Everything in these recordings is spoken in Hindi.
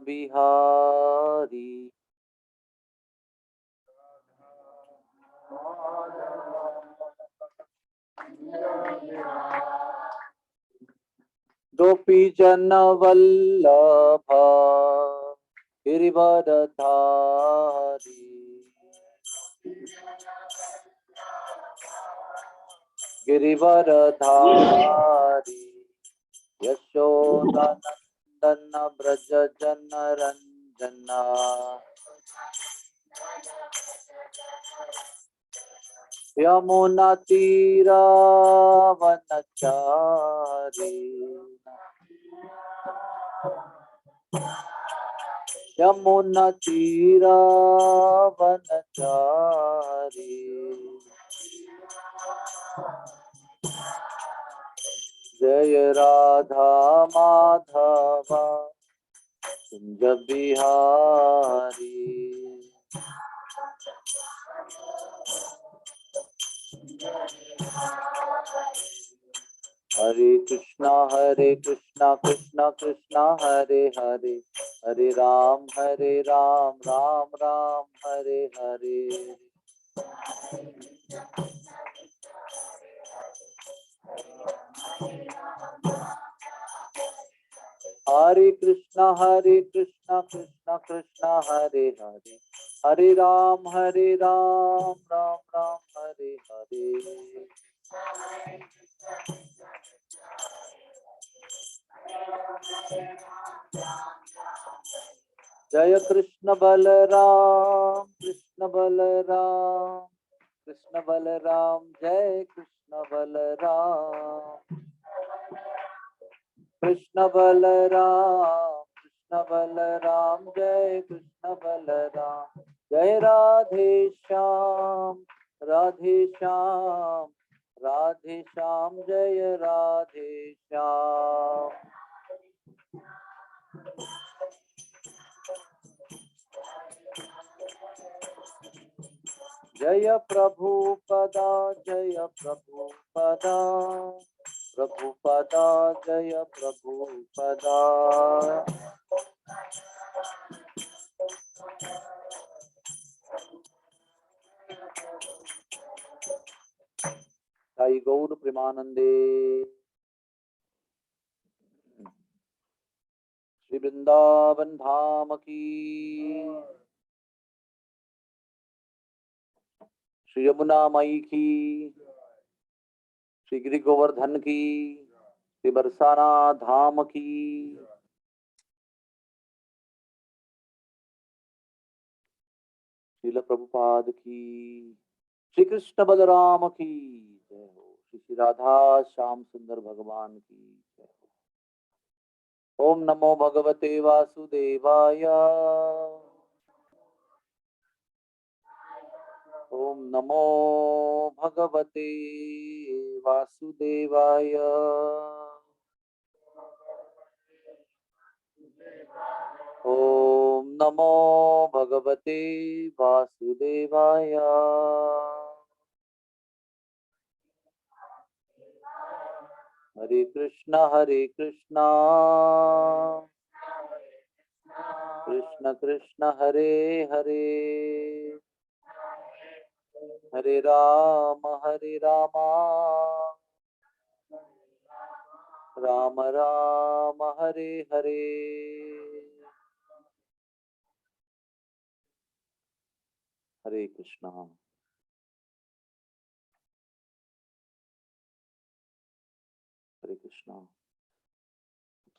बिहारी। गोपी जन वल्लभ गिरिवरधारी। गिरिवरधारी यशोदानंदन ब्रज जन रंजना। यमुना तीरावनचारी। यमुना तीरावनचारी। जय राधा माधव कुंज बिहारी। हरे कृष्णा कृष्णा कृष्णा हरे हरे, हरे राम राम राम हरे हरे। हरे कृष्णा कृष्णा कृष्णा हरे हरे, हरे राम राम राम हरे हरे। जय कृष्ण बलराम कृष्ण बलराम, कृष्ण बलराम जय कृष्ण बलराम। कृष्ण बलराम जय कृष्ण बलराम। जय राधे श्याम राधे श्याम जय राधे श्याम। जय प्रभुपदा जय प्रभुपदा, प्रभुपदा जय प्रभुपदा। साई गौर प्रेमानंदे। श्री वृंदावन धाम की, श्री यमुना माई की, श्री गिरि गोवर्धन की, श्री बरसाना धाम की। श्रील प्रभुपाद की, श्री कृष्ण बलराम की जय हो। श्री राधा श्याम सुंदर भगवान की जय हो। ओम नमो भगवते वासुदेवाय। ओम नमो भगवते वासुदेवाय। ओम नमो भगवते वासुदेवाय। हरे कृष्णा कृष्ण कृष्ण हरे हरे, हरे राम राम राम हरे हरे। हरे कृष्णा। हरे कृष्णा।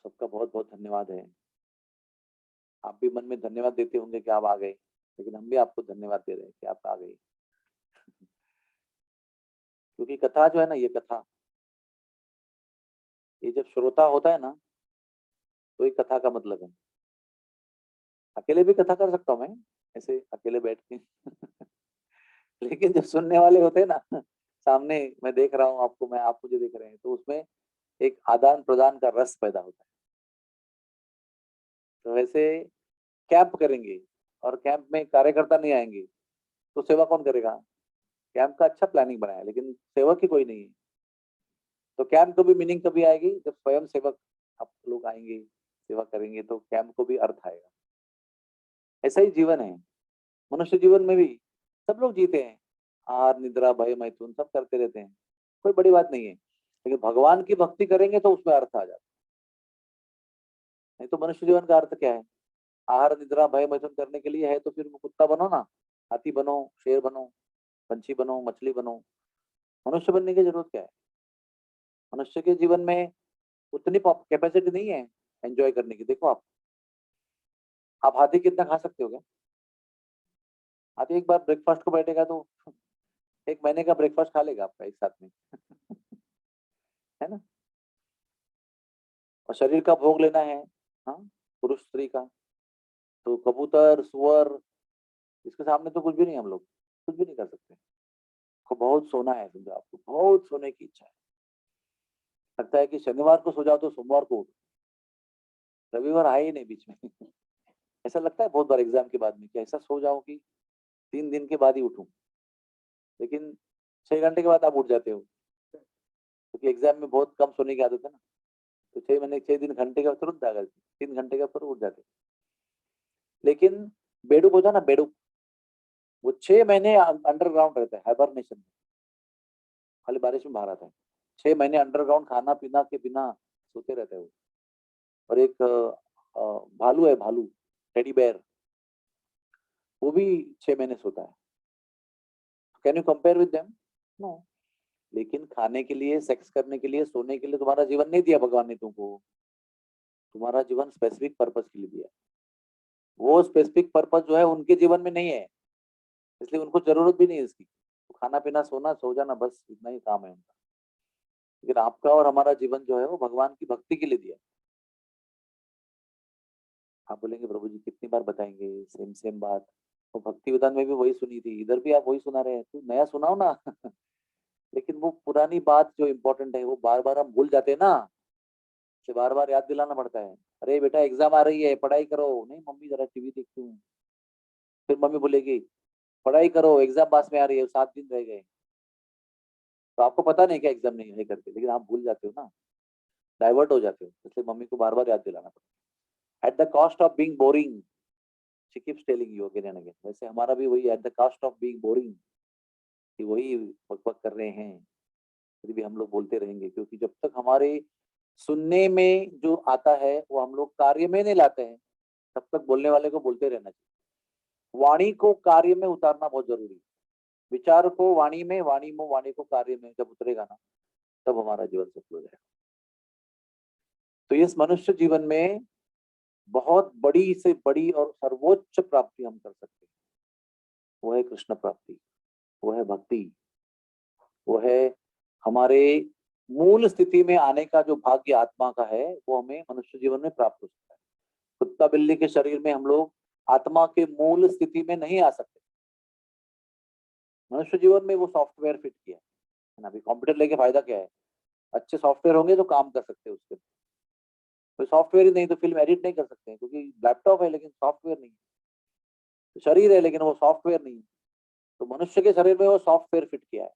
सबका बहुत बहुत धन्यवाद है। आप भी मन में धन्यवाद देते होंगे कि आप आ गए, लेकिन हम भी आपको धन्यवाद दे रहे हैं कि आप आ गए। क्योंकि कथा जो है ना, ये कथा, ये जब श्रोता होता है ना, तो ये कथा का मतलब है। अकेले भी कथा कर सकता हूँ मैं, ऐसे अकेले बैठ के लेकिन जब सुनने वाले होते हैं ना, सामने मैं देख रहा हूँ आपको, मैं आप मुझे देख रहे हैं, तो उसमें एक आदान प्रदान का रस पैदा होता है। तो वैसे कैंप करेंगे और कैंप में कार्यकर्ता नहीं आएंगे तो सेवा कौन करेगा? कैंप का अच्छा प्लानिंग बनाया, लेकिन सेवक ही कोई नहीं है। तो कैंप को भी मीनिंग कभी आएगी जब स्वयं सेवक आप लोग आएंगे, सेवा करेंगे तो कैंप को भी अर्थ आएगा। ऐसा ही जीवन है, मनुष्य जीवन में भी सब लोग जीते हैं, आहार निद्रा भय मैथुन सब करते रहते हैं, कोई बड़ी बात नहीं है, लेकिन भगवान की भक्ति करेंगे तो उसमें अर्थ आ जाता है। नहीं तो मनुष्य जीवन का अर्थ क्या है? आहार निद्रा भय मैथुन करने के लिए है तो फिर कुत्ता बनो ना, हाथी बनो, शेर बनो, पंछी बनो, मछली बनो। मनुष्य बनने की जरूरत क्या है? मनुष्य के जीवन में उतनी कैपेसिटी नहीं है एंजॉय करने की। देखो आप हाथी कितना खा सकते हो क्या? हाथी एक बार ब्रेकफास्ट को बैठेगा तो एक महीने का ब्रेकफास्ट खा लेगा आपका एक साथ में। है ना? और शरीर का भोग लेना है, हाँ, पुरुष स्त्री का, तो कबूतर सुअर इसके सामने तो कुछ भी नहीं, हम लोग कुछ भी नहीं कर सकते। को बहुत सोना है, समझो आपको बहुत सोने की इच्छा है, लगता है कि शनिवार को सो जाओ तो सोमवार को उठो, रविवार आए ही नहीं बीच में। ऐसा लगता है बहुत बार एग्जाम के बाद में कि ऐसा सो जाओ कि 3 दिन के बाद ही उठूं, लेकिन 6 घंटे के बाद आप उठ जाते हो, क्योंकि एग्जाम में बहुत कम सोने की आदत है ना। तो 6 महीने 6 दिन घंटे का तुरंत आ गए, 3 घंटे का पर उठ जाते। लेकिन बेडूक होता ना, बेडूक, वो 6 महीने अंडरग्राउंड रहता है, हाइबरनेशन में, खाली बारिश में बाहर आता है। 6 महीने अंडरग्राउंड खाना पीना के बिना सोते रहते हैं वो। और एक भालू है, भालू, टेडी बेयर, वो भी 6 महीने सोता है। Can you compare with them? No. लेकिन खाने के लिए, सेक्स करने के लिए, सोने के लिए तुम्हारा जीवन नहीं दिया भगवान ने तुमको। तुम्हारा जीवन स्पेसिफिक पर्पस के लिए दिया। वो स्पेसिफिक पर्पस जो है उनके जीवन में नहीं है, इसलिए उनको जरूरत भी नहीं है इसकी। तो खाना पीना सोना सो जाना बस इतना ही काम है उनका। लेकिन आपका और हमारा जीवन जो है वो भगवान की भक्ति के लिए दिया। आप बोलेंगे प्रभु जी कितनी बार बताएंगे सेम सेम बात, वो भक्ति विधान में भी वही सुनी थी, इधर भी आप वही सुना रहे हैं, तो नया सुनाओ ना। लेकिन वो पुरानी बात जो इम्पोर्टेंट है वो बार बार हम भूल जाते हैं ना, इसे बार बार याद दिलाना पड़ता है। अरे बेटा एग्जाम आ रही है, पढ़ाई करो। नहीं मम्मी जरा टीवी देखती हूँ। फिर मम्मी बोलेगी पढ़ाई करो, एग्जाम पास में आ रही है, 7 दिन रह गए। तो आपको पता नहीं क्या एग्जाम नहीं है करके, लेकिन आप भूल जाते हो ना, डाइवर्ट हो जाते हो, इसलिए मम्मी को बार बार याद दिलाना पड़ता है। At the cost of being boring she keeps telling you again and again. वैसे हमारा भी वही, at the cost of being boring, कि वही बक बक कर रहे हैं, फिर भी हम लोग बोलते रहेंगे, क्योंकि जब तक हमारे सुनने में जो आता है वो हम लोग कार्य में नहीं लाते हैं, तब तक बोलने वाले को बोलते रहना चाहिए। वाणी को कार्य में उतारना बहुत जरूरी है। विचार को वाणी में, वाणी को कार्य में जब उतरेगा ना, तब हमारा जीवन सफल हो जाएगा। तो इस मनुष्य जीवन में बहुत बड़ी से बड़ी और सर्वोच्च प्राप्ति हम कर सकते हैं, वो है कृष्ण प्राप्ति, वो है भक्ति, वो है हमारे मूल स्थिति में आने का जो भाग्य आत्मा का है, वो हमें मनुष्य जीवन में प्राप्त हो सकता है। कुत्ता बिल्ली के शरीर में हम लोग आत्मा के मूल स्थिति में नहीं आ सकते। मनुष्य जीवन में वो सॉफ्टवेयर फिट किया है ना। अभी कंप्यूटर लेके फायदा क्या है? अच्छे सॉफ्टवेयर होंगे तो काम कर सकते हैं उसके। तो सॉफ्टवेयर ही नहीं तो फिल्म एडिट नहीं कर सकते हैं, क्योंकि लैपटॉप है लेकिन सॉफ्टवेयर नहीं है। तो शरीर है लेकिन वो सॉफ्टवेयर नहीं है। तो मनुष्य के शरीर में वो सॉफ्टवेयर फिट किया है,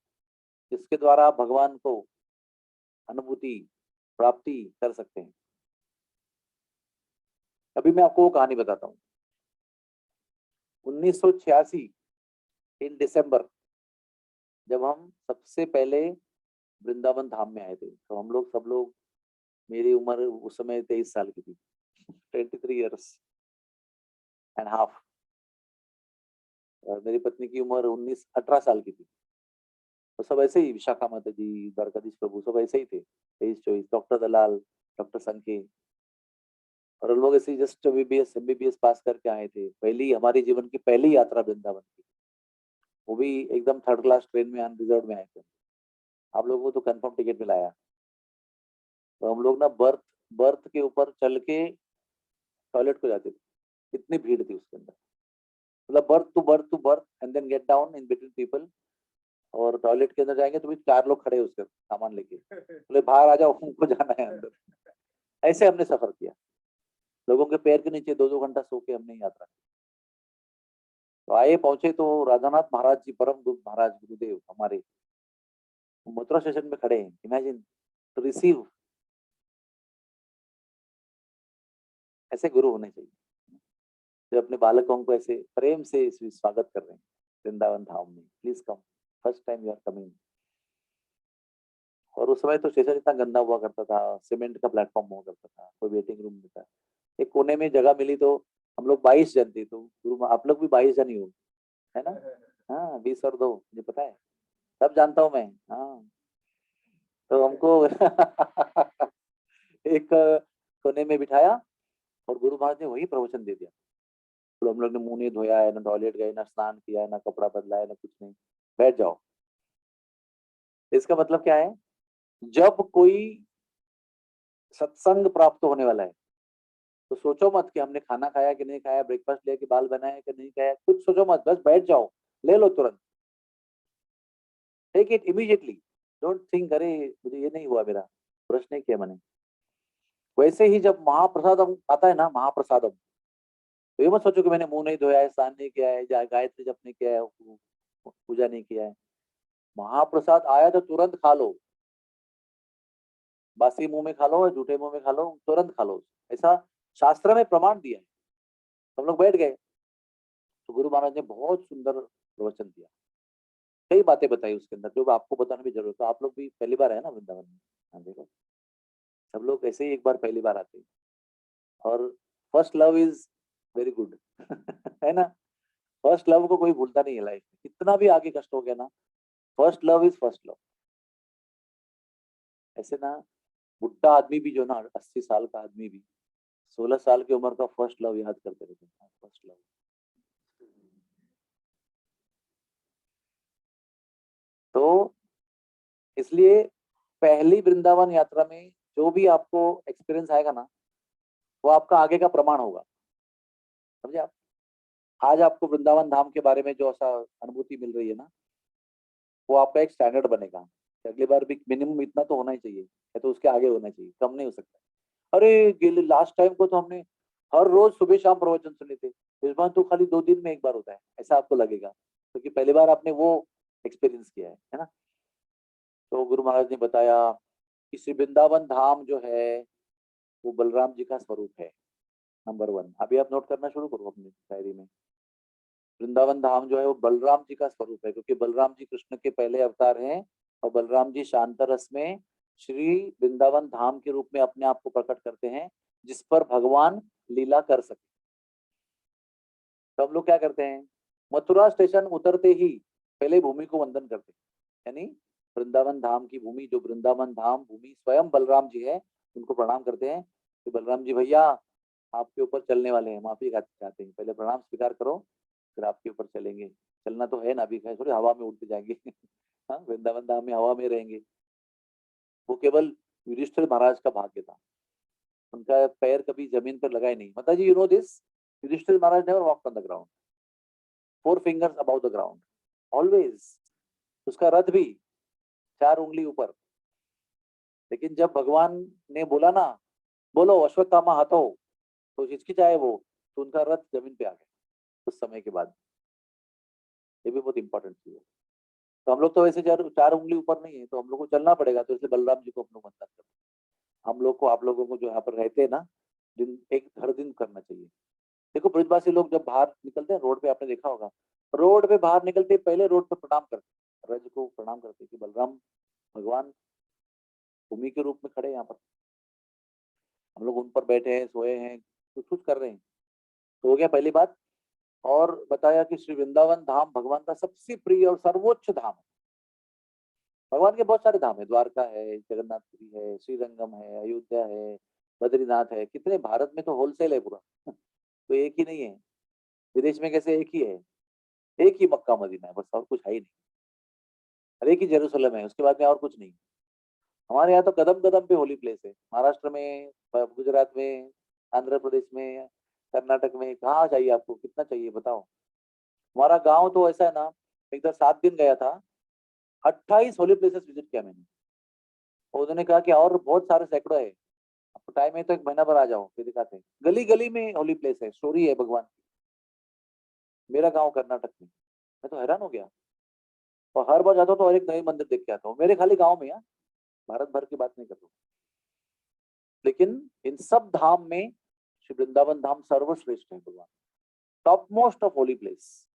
जिसके द्वारा आप भगवान को अनुभूति प्राप्ति कर सकते हैं। अभी मैं आपको वो कहानी बताता हूँ। 1986 इन दिसंबर, जब हम सबसे पहले वृंदावन धाम में आए थे, तो हम लोग सब लोग, मेरी उम्र उस समय 23 साल की थी, 23 years and half, और मेरी पत्नी की उम्र 18 साल की थी। तो सब ऐसे ही, विशाखा माता जी, द्वारकाधीश प्रभु, सब ऐसे ही थे, 23-24, डॉक्टर दलाल, डॉक्टर संखे, और हम लोग ऐसे जस्ट एमबीबीएस पास करके आए थे। पहली हमारी जीवन की पहली यात्रा वृंदावन की, वो भी एकदम थर्ड क्लास ट्रेन में अनरिजर्व में आए थे। आप लोगों को तो कंफर्म टिकट मिलाया। तो हम लोग ना बर्थ बर्थ के ऊपर चल के टॉयलेट को जाते थे, इतनी भीड़ थी उसके अंदर। मतलब birth to birth and then get down in between people. और टॉयलेट के अंदर जाएंगे तो भी 4 लोग खड़े हैं उसके सामान लेके, बोले बाहर आ जाओ, उनको जाना है अंदर। ऐसे हमने सफर किया, लोगों के पैर के नीचे 2-2 घंटा सो के हमने यात्रा की। तो आए पहुंचे तो राधानाथ महाराज जी, परम गुरु महाराज गुरुदेव हमारे, मथुरा स्टेशन में खड़े हैं, इमेजिन, टू रिसीव ऐसे गुरु होने चाहिए जो अपने बालकों को ऐसे प्रेम से स्वागत कर रहे हैं वृंदावन धाम में। Please come, first time you are coming. और उस समय तो स्टेशन इतना गंदा हुआ करता था, सीमेंट का प्लेटफॉर्म हुआ करता था, कोई वेटिंग रूम नहीं था। एक कोने में जगह मिली तो हम लोग 22 जन थे, तो गुरु आप लोग भी 22 जन ही हो, है ना? हाँ, 20 और 2, मुझे पता है, सब जानता हूँ मैं। हाँ, तो हमको एक कोने में बिठाया और गुरु महाराज ने वही प्रवचन दे दिया। तो हम लोग ने मुंह नहीं धोया है, ना टॉयलेट गए, ना स्नान किया है, ना कपड़ा बदला है, ना कुछ नहीं, बैठ जाओ। इसका मतलब क्या है? जब कोई सत्संग प्राप्त होने वाला है तो सोचो मत कि हमने खाना खाया कि नहीं खाया, ब्रेकफास्ट लिया कि बाल बनाया कि नहीं खाया, कुछ सोचो मत, बस बैठ जाओ, ले लो तुरंत, take it immediately. Don't think अरे मुझे ये नहीं हुआ, मेरा ब्रश नहीं किया मैंने। वैसे ही जब महाप्रसादम आता है ना, महाप्रसादम, तो ये मत सोचो कि मैंने मुंह नहीं धोया है, स्नान नहीं किया है, गायत्री जप नहीं किया है, पूजा नहीं किया है। महाप्रसाद आया तो तुरंत खा लो, बासी मुंह में खा लो, झूठे मुंह में खा लो, तुरंत खा लो, ऐसा शास्त्र में प्रमाण दिया है। हम लोग बैठ गए तो गुरु महाराज ने बहुत सुंदर प्रवचन दिया, कई बातें बताई उसके अंदर जो आपको बताने की जरूरत है। आप लोग भी पहली बार है ना वृंदावन में? हाँ, देखो, सब लोग ऐसे ही एक बार पहली बार आते हैं। और first love is very good है ना? फर्स्ट लव को कोई भूलता नहीं है लाइफ में, कितना भी आगे कष्ट हो गया ना, first love is first love. ऐसे ना, बुढ़ा आदमी भी जो ना, 80 साल का आदमी भी 16 साल की उम्र का फर्स्ट लव याद करते रहते हैं, फर्स्ट लव। तो इसलिए पहली वृंदावन यात्रा में जो भी आपको एक्सपीरियंस आएगा ना, वो आपका आगे का प्रमाण होगा, समझे आप? आज आपको वृंदावन धाम के बारे में जो ऐसा अनुभूति मिल रही है ना, वो आपका एक स्टैंडर्ड बनेगा। अगली बार भी मिनिमम इतना तो होना ही चाहिए, या तो उसके आगे होना चाहिए, कम नहीं हो सकता। अरे लास्ट टाइम को तो हमने हर रोज सुबह शाम प्रवचन सुने थे, इस बार तो खाली 2 दिन में एक बार होता है, ऐसा आपको लगेगा क्योंकि पहली बार आपने वो एक्सपीरियंस किया है ना? तो गुरु महाराज ने बताया कि श्री वृंदावन धाम जो है वो बलराम जी का स्वरूप है, नंबर 1। अभी आप नोट करना शुरू करो अपनी डायरी में। वृंदावन धाम जो है वो बलराम जी का स्वरूप है, क्योंकि बलराम जी कृष्ण के पहले अवतार हैं और बलराम जी शांत रस में श्री वृंदावन धाम के रूप में अपने आप को प्रकट करते हैं, जिस पर भगवान लीला कर सके। तो हम लोग क्या करते हैं, मथुरा स्टेशन उतरते ही पहले भूमि को वंदन करते हैं, यानी वृंदावन धाम की भूमि, जो वृंदावन धाम भूमि स्वयं बलराम जी है, उनको प्रणाम करते हैं कि बलराम जी भैया आपके ऊपर चलने वाले हैं, माफी चाहते हैं, पहले प्रणाम स्वीकार करो, फिर आपके ऊपर चलेंगे। चलना तो है ना, अभी थोड़ी हवा में उड़ते जाएंगे हाँ, वृंदावन धाम में हवा में रहेंगे। वो केवल युधिष्ठिर महाराज का भाग्य था, उनका पैर कभी जमीन पर लगा ही नहीं। माता जी, you know this, Yudhishthira Maharaj never walked on the ground, 4 fingers above the ground, always। उसका रथ भी 4 उंगली ऊपर। लेकिन जब भगवान ने बोला ना, बोलो अश्वत्थामा हतो, तो हिचकिचाए वो, तो उनका रथ जमीन पे आ गया उस समय के बाद। ये भी बहुत इंपॉर्टेंट चीज है। तो हम लोग तो वैसे 4 उंगली ऊपर नहीं है, तो हम लोग को चलना पड़ेगा, तो इसलिए बलराम जी को हम लोग वंदन करते हैं। हम लोग को, आप लोगों को जो यहाँ पर रहते हैं ना, दिन एक हर दिन करना चाहिए। देखो, ब्रजवासी लोग जब बाहर निकलते हैं रोड पे, आपने देखा होगा, रोड पे बाहर निकलते पहले रोड पे प्रणाम करते, रज को प्रणाम करते कि बलराम भगवान भूमि के रूप में खड़े हैं यहाँ पर, हम लोग उन पर बैठे हैं, सोए हैं, कुछ कुछ कर रहे हैं। तो हो गया पहली बात। और बताया कि श्री वृंदावन धाम भगवान का सबसे प्रिय और सर्वोच्च धाम है। भगवान के बहुत सारे धाम है, द्वारका है, जगन्नाथपुरी है, श्रीरंगम है, अयोध्या है, बद्रीनाथ है, कितने, भारत में तो होलसेल है पूरा तो एक ही नहीं है। विदेश में कैसे एक ही है, एक ही मक्का मदीना है, बस और कुछ है ही नहीं। और एक ही जेरूसलम है, उसके बाद में और कुछ नहीं। हमारे यहाँ तो कदम कदम पे होली प्लेस है, महाराष्ट्र में, गुजरात में, आंध्र प्रदेश में, कर्नाटक में, कहाँ चाहिए आपको, कितना चाहिए बताओ। हमारा गांव तो ऐसा है ना, एक बार 7 दिन गया था, 28 होली प्लेसेस विजिट किया मैंने। और उन्होंने कहा कि और बहुत सारे सैकड़ों है, आपको टाइम है तो एक महीना भर आ जाओ, फिर दिखाते हैं। गली गली में होली प्लेस है, स्टोरी है भगवान की। मेरा गाँव कर्नाटक में, मैं तो हैरान हो गया। और हर बार जाता हूँ तो और एक नए मंदिर देख के आता हूँ, मेरे खाली गाँव में, यार भारत भर की बात नहीं कर रहा हूँ। लेकिन इन सब धाम में श्री वृंदावन धाम सर्वश्रेष्ठ है भगवान, top most of holy place,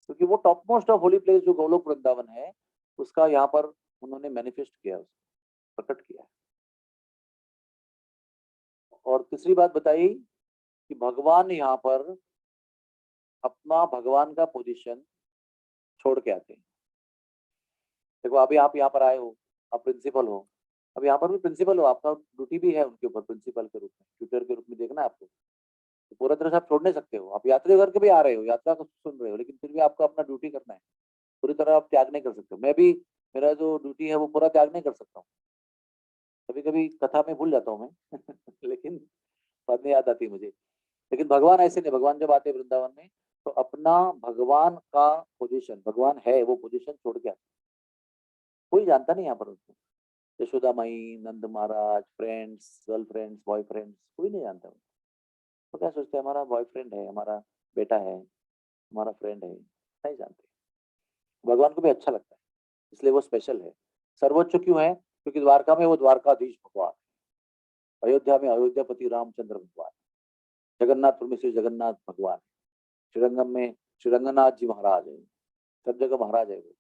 क्योंकि वो top most of holy place जो गोलोक वृंदावन है उसका यहाँ पर उन्होंने मैनिफेस्ट किया, उसको प्रकट किया। और तीसरी बात बताई कि भगवान यहाँ पर अपना भगवान का पोजीशन छोड़ के आते हैं। देखो अभी आप यहाँ पर आए हो, आप प्रिंसिपल हो, अब यहाँ पर भी प्रिंसिपल हो, आपका ड्यूटी भी है उनके ऊपर प्रिंसिपल के रूप में, ट्यूटर के रूप में देखना है आपको, तो पूरा तरह से आप छोड़ नहीं सकते हो। आप यात्री करके भी आ रहे हो, यात्रा को सुन रहे हो, लेकिन फिर भी आपको अपना ड्यूटी करना है, पूरी तरह आप त्याग नहीं कर सकते हो। मैं भी मेरा जो ड्यूटी है वो पूरा त्याग नहीं कर सकता हूँ, कभी कभी कथा में भूल जाता हूँ मैं लेकिन बाद में याद आती है मुझे। लेकिन भगवान ऐसे नहीं, भगवान जब आते हैं वृंदावन में तो अपना भगवान का पोजीशन, भगवान है वो पोजीशन छोड़ के आते, कोई जानता नहीं यहाँ पर उसको, यशोदा माई, नंद महाराज, फ्रेंड्स, गर्लफ्रेंड्स, बॉयफ्रेंड्स, कोई नहीं जानता। तो क्या सोचते हैं हमारा बॉयफ्रेंड है, हमारा बेटा है, हमारा फ्रेंड है, नहीं जानते। भगवान को भी अच्छा लगता है, इसलिए वो स्पेशल है। सर्वोच्च क्यों है? क्योंकि द्वारका में वो द्वारकाधीश भगवान, अयोध्या में अयोध्यापति रामचंद्र भगवान, जगन्नाथपुर में श्री जगन्नाथ भगवान, श्रीरंगम में श्रीरंगनाथ जी महाराज है, सब जगह महाराज है वो,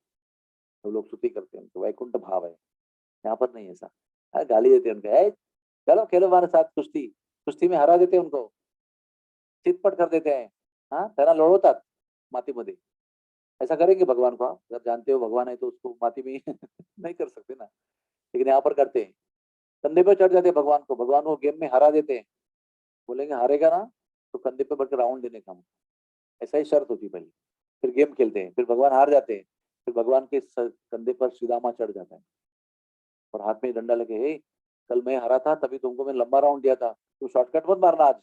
तो लोग स्तुति करते हैं उनको, वैकुंठ भाव है। यहाँ पर नहीं ऐसा, गाली देते हैं उनको, चलो खेलो हमारे साथ कुश्ती, कुश्ती में हरा देते हैं उनको, चितपट कर देते हैं, हाँ तेरा लोड़वतात माती मध्ये, ऐसा करेंगे भगवान को आप? अगर जानते हो भगवान है तो उसको माती में नहीं कर सकते ना, लेकिन यहाँ पर करते हैं, कंधे पे चढ़ जाते हैं भगवान को, भगवान को गेम में हरा देते हैं, बोलेंगे हारेगा ना तो कंधे पे बढ़कर राउंड देने का, ऐसा ही शर्त होती पहले, फिर गेम खेलते हैं, फिर भगवान हार जाते हैं, फिर भगवान के कंधे पर श्रीदामा चढ़ जाता है और हाथ में डंडा लगे, हे कल मैं हरा था तभी तुमको मैं लंबा राउंड दिया था, तू शॉर्टकट मत मारना आज,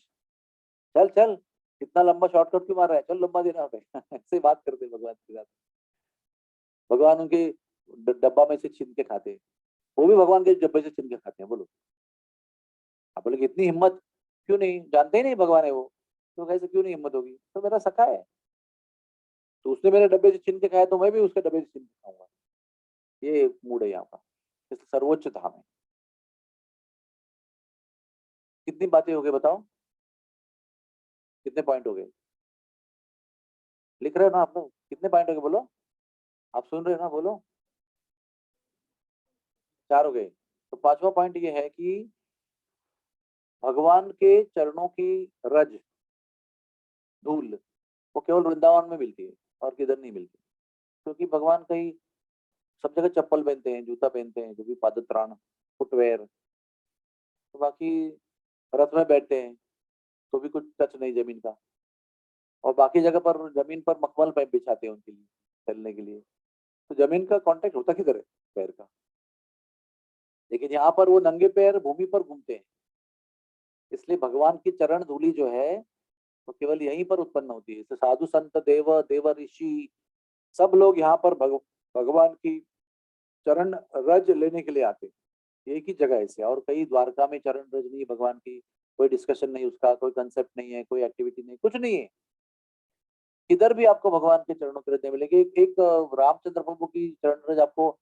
चल चल इतना लंबा शॉर्टकट क्यों मार रहा है, चल लंबा देना है ऐसे बात करते भगवान के साथ। भगवान उनके डब्बा में से छीन के खाते, वो भी भगवान के डब्बे से छीन के खाते हैं। बोलो आप बोले इतनी हिम्मत क्यों, नहीं जानते ही नहीं भगवान है वो, तो कैसे क्यों नहीं हिम्मत होगी, तो मेरा सखा है, तो उसने मेरे डब्बे से छीन के खाया तो मैं भी उसके डब्बे से छीन के खाऊंगा, ये मूड है यहाँ का, सर्वोच्च धाम है। कितनी बातें हो गई बताओ, कितने पॉइंट हो गए? लिख रहे हो ना आप लोग? कितने पॉइंट हो गए बोलो, आप सुन रहे हो ना, बोलो। 4 हो गए। तो 5वां पॉइंट ये है कि भगवान के चरणों की रज, धूल, वो केवल वृंदावन में मिलती है और किधर नहीं मिलती, क्योंकि भगवान कहीं सब जगह चप्पल पहनते हैं, जूता पहनते हैं, जो भी पादत्राण, फुटवेयर, तो बाकी रथ में बैठते हैं तो भी कुछ टच नहीं जमीन का, और बाकी जगह पर जमीन पर मखमल पे बिछाते हैं उनके लिए चलने के लिए, तो जमीन का कांटेक्ट होता किधर है? पैर का। लेकिन यहाँ पर वो नंगे पैर भूमि पर घूमते हैं, इसलिए भगवान की चरण धूलि जो है वो केवल यहीं पर उत्पन्न होती है। साधु संत देव देव ऋषि सब लोग यहाँ पर भगवान की चरण रज लेने के लिए आते हैं, एक ही जगह ऐसे। और कई द्वारका में चरण रज नहीं भगवान की, कोई डिस्कशन नहीं उसका, कोई कंसेप्ट नहीं है, कोई एक्टिविटी नहीं, कुछ नहीं है, किधर भी आपको भगवान के चरणों की रज नहीं मिलेगी। एक रामचंद्र प्रभु की चरण रज आपको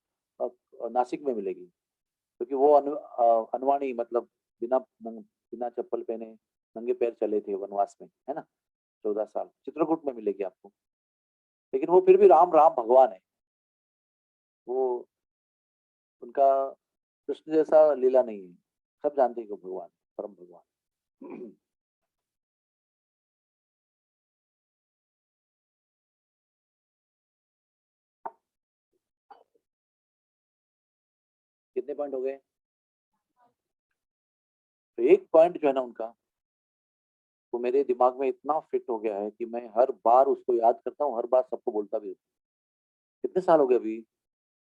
नासिक में मिलेगी, क्योंकि वो अनवाणी, मतलब बिना बिना चप्पल पहने नंगे पैर चले थे वनवास में, है ना, 14 साल, चित्रकूट में मिलेगी आपको। लेकिन वो फिर भी राम राम भगवान है, वो उनका कृष्ण जैसा लीला नहीं है, सब जानते हैं कि भगवान परम भगवान। कितने पॉइंट हो गए? तो एक पॉइंट जो है ना उनका, वो मेरे दिमाग में इतना फिट हो गया है कि मैं हर बार उसको याद करता हूँ, हर बार सबको बोलता भी हूँ। कितने साल हो गए अभी?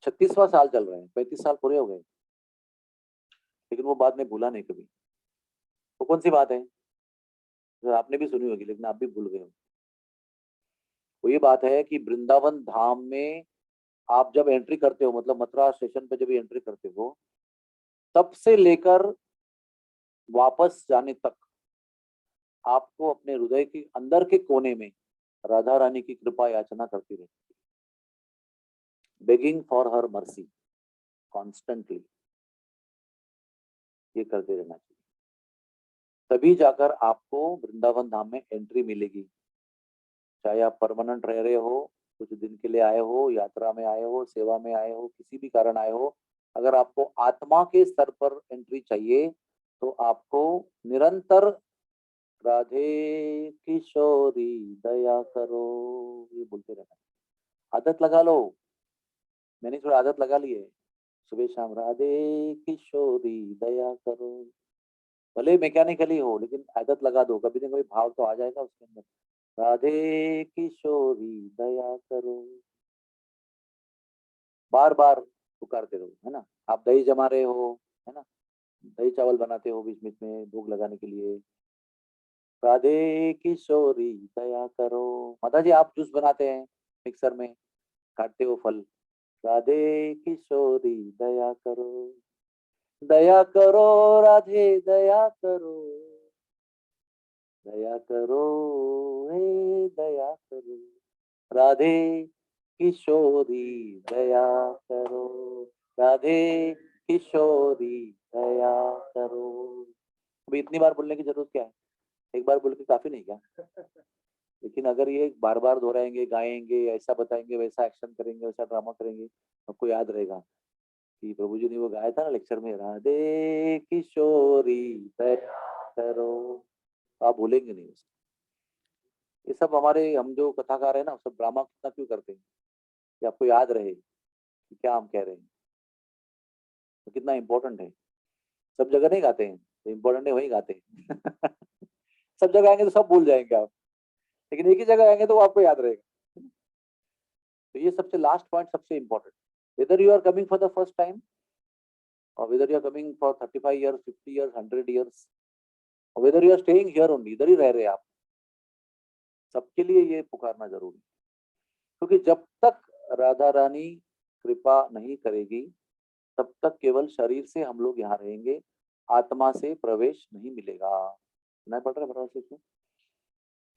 36वां साल चल रहे हैं, 35 साल पूरे हो गए, लेकिन वो बात मैं भूला नहीं कभी। वो कौन सी बात है जो आपने भी सुनी होगी लेकिन आप भी भूल गए हो? वो ये बात है कि वृंदावन धाम में आप जब एंट्री करते हो, मतलब मथुरा स्टेशन पे जब एंट्री करते हो, तब से लेकर वापस जाने तक आपको अपने हृदय के अंदर के कोने में राधा रानी की कृपा याचना करती रहे, begging for her mercy constantly, ये करते रहना चाहिए। तभी जाकर आपको वृंदावन धाम में एंट्री मिलेगी। चाहे आप परमानेंट रह रहे हो, कुछ दिन के लिए आए हो, यात्रा में आए हो, सेवा में आए हो, किसी भी कारण आए हो, अगर आपको आत्मा के स्तर पर एंट्री चाहिए तो आपको निरंतर राधे किशोरी दया करो ये बोलते रहना। आदत लगा लो, मैंने थोड़ा आदत लगा ली है, सुबह शाम राधे किशोरी दया करो। भले मैकेनिकली हो लेकिन आदत लगा दो, कभी ना कभी भाव तो आ जाएगा उसके अंदर। राधे किशोरी दया करो, बार बार पुकारते रहो, है ना। आप दही जमा रहे हो, है ना, दही चावल बनाते हो बीच बीच में भूख लगाने के लिए, राधे किशोरी दया करो। माता जी आप जूस बनाते हैं मिक्सर में, काटते हो फल, राधे किशोरी दया करो, दया करो राधे दया करो, दया करो हे दया करो, राधे किशोरी दया करो, राधे किशोरी दया करो। अभी इतनी बार बोलने की जरूरत क्या है, एक बार बोल के काफी नहीं क्या? लेकिन अगर ये बार बार दोहराएंगे, गाएंगे, ऐसा बताएंगे, वैसा एक्शन करेंगे, वैसा ड्रामा करेंगे, आपको याद रहेगा कि प्रभु जी ने वो गाया था ना लेक्चर में, राधे किशोरी दया करो। आप भूलेंगे नहीं उसे। ये सब हमारे, हम जो कथाकार है ना, सब ड्रामा कितना क्यों करते हैं कि आपको याद रहे कि क्या हम कह रहे हैं, तो कितना इंपॉर्टेंट है। सब जगह नहीं गाते हैं, तो इम्पोर्टेंट है वही गाते हैं। सब जगह आएंगे तो सब भूल जाएंगे आप, लेकिन एक ही जगह आएंगे तो वो आपको याद रहेगा। तो ये सबसे लास्ट पॉइंट सबसे important, whether you are coming for the first time और whether you are coming for 35 years, 50 years, 100 years, और whether you are staying here only, इधर ही रह रहे हैं आप, सबके लिए ये पुकारना जरूरी है। क्योंकि जब तक राधा रानी कृपा नहीं करेगी तब तक केवल शरीर से हम लोग यहाँ रहेंगे, आत्मा से प्रवेश नहीं मिलेगा। नहीं पढ़ रहे बराबर से,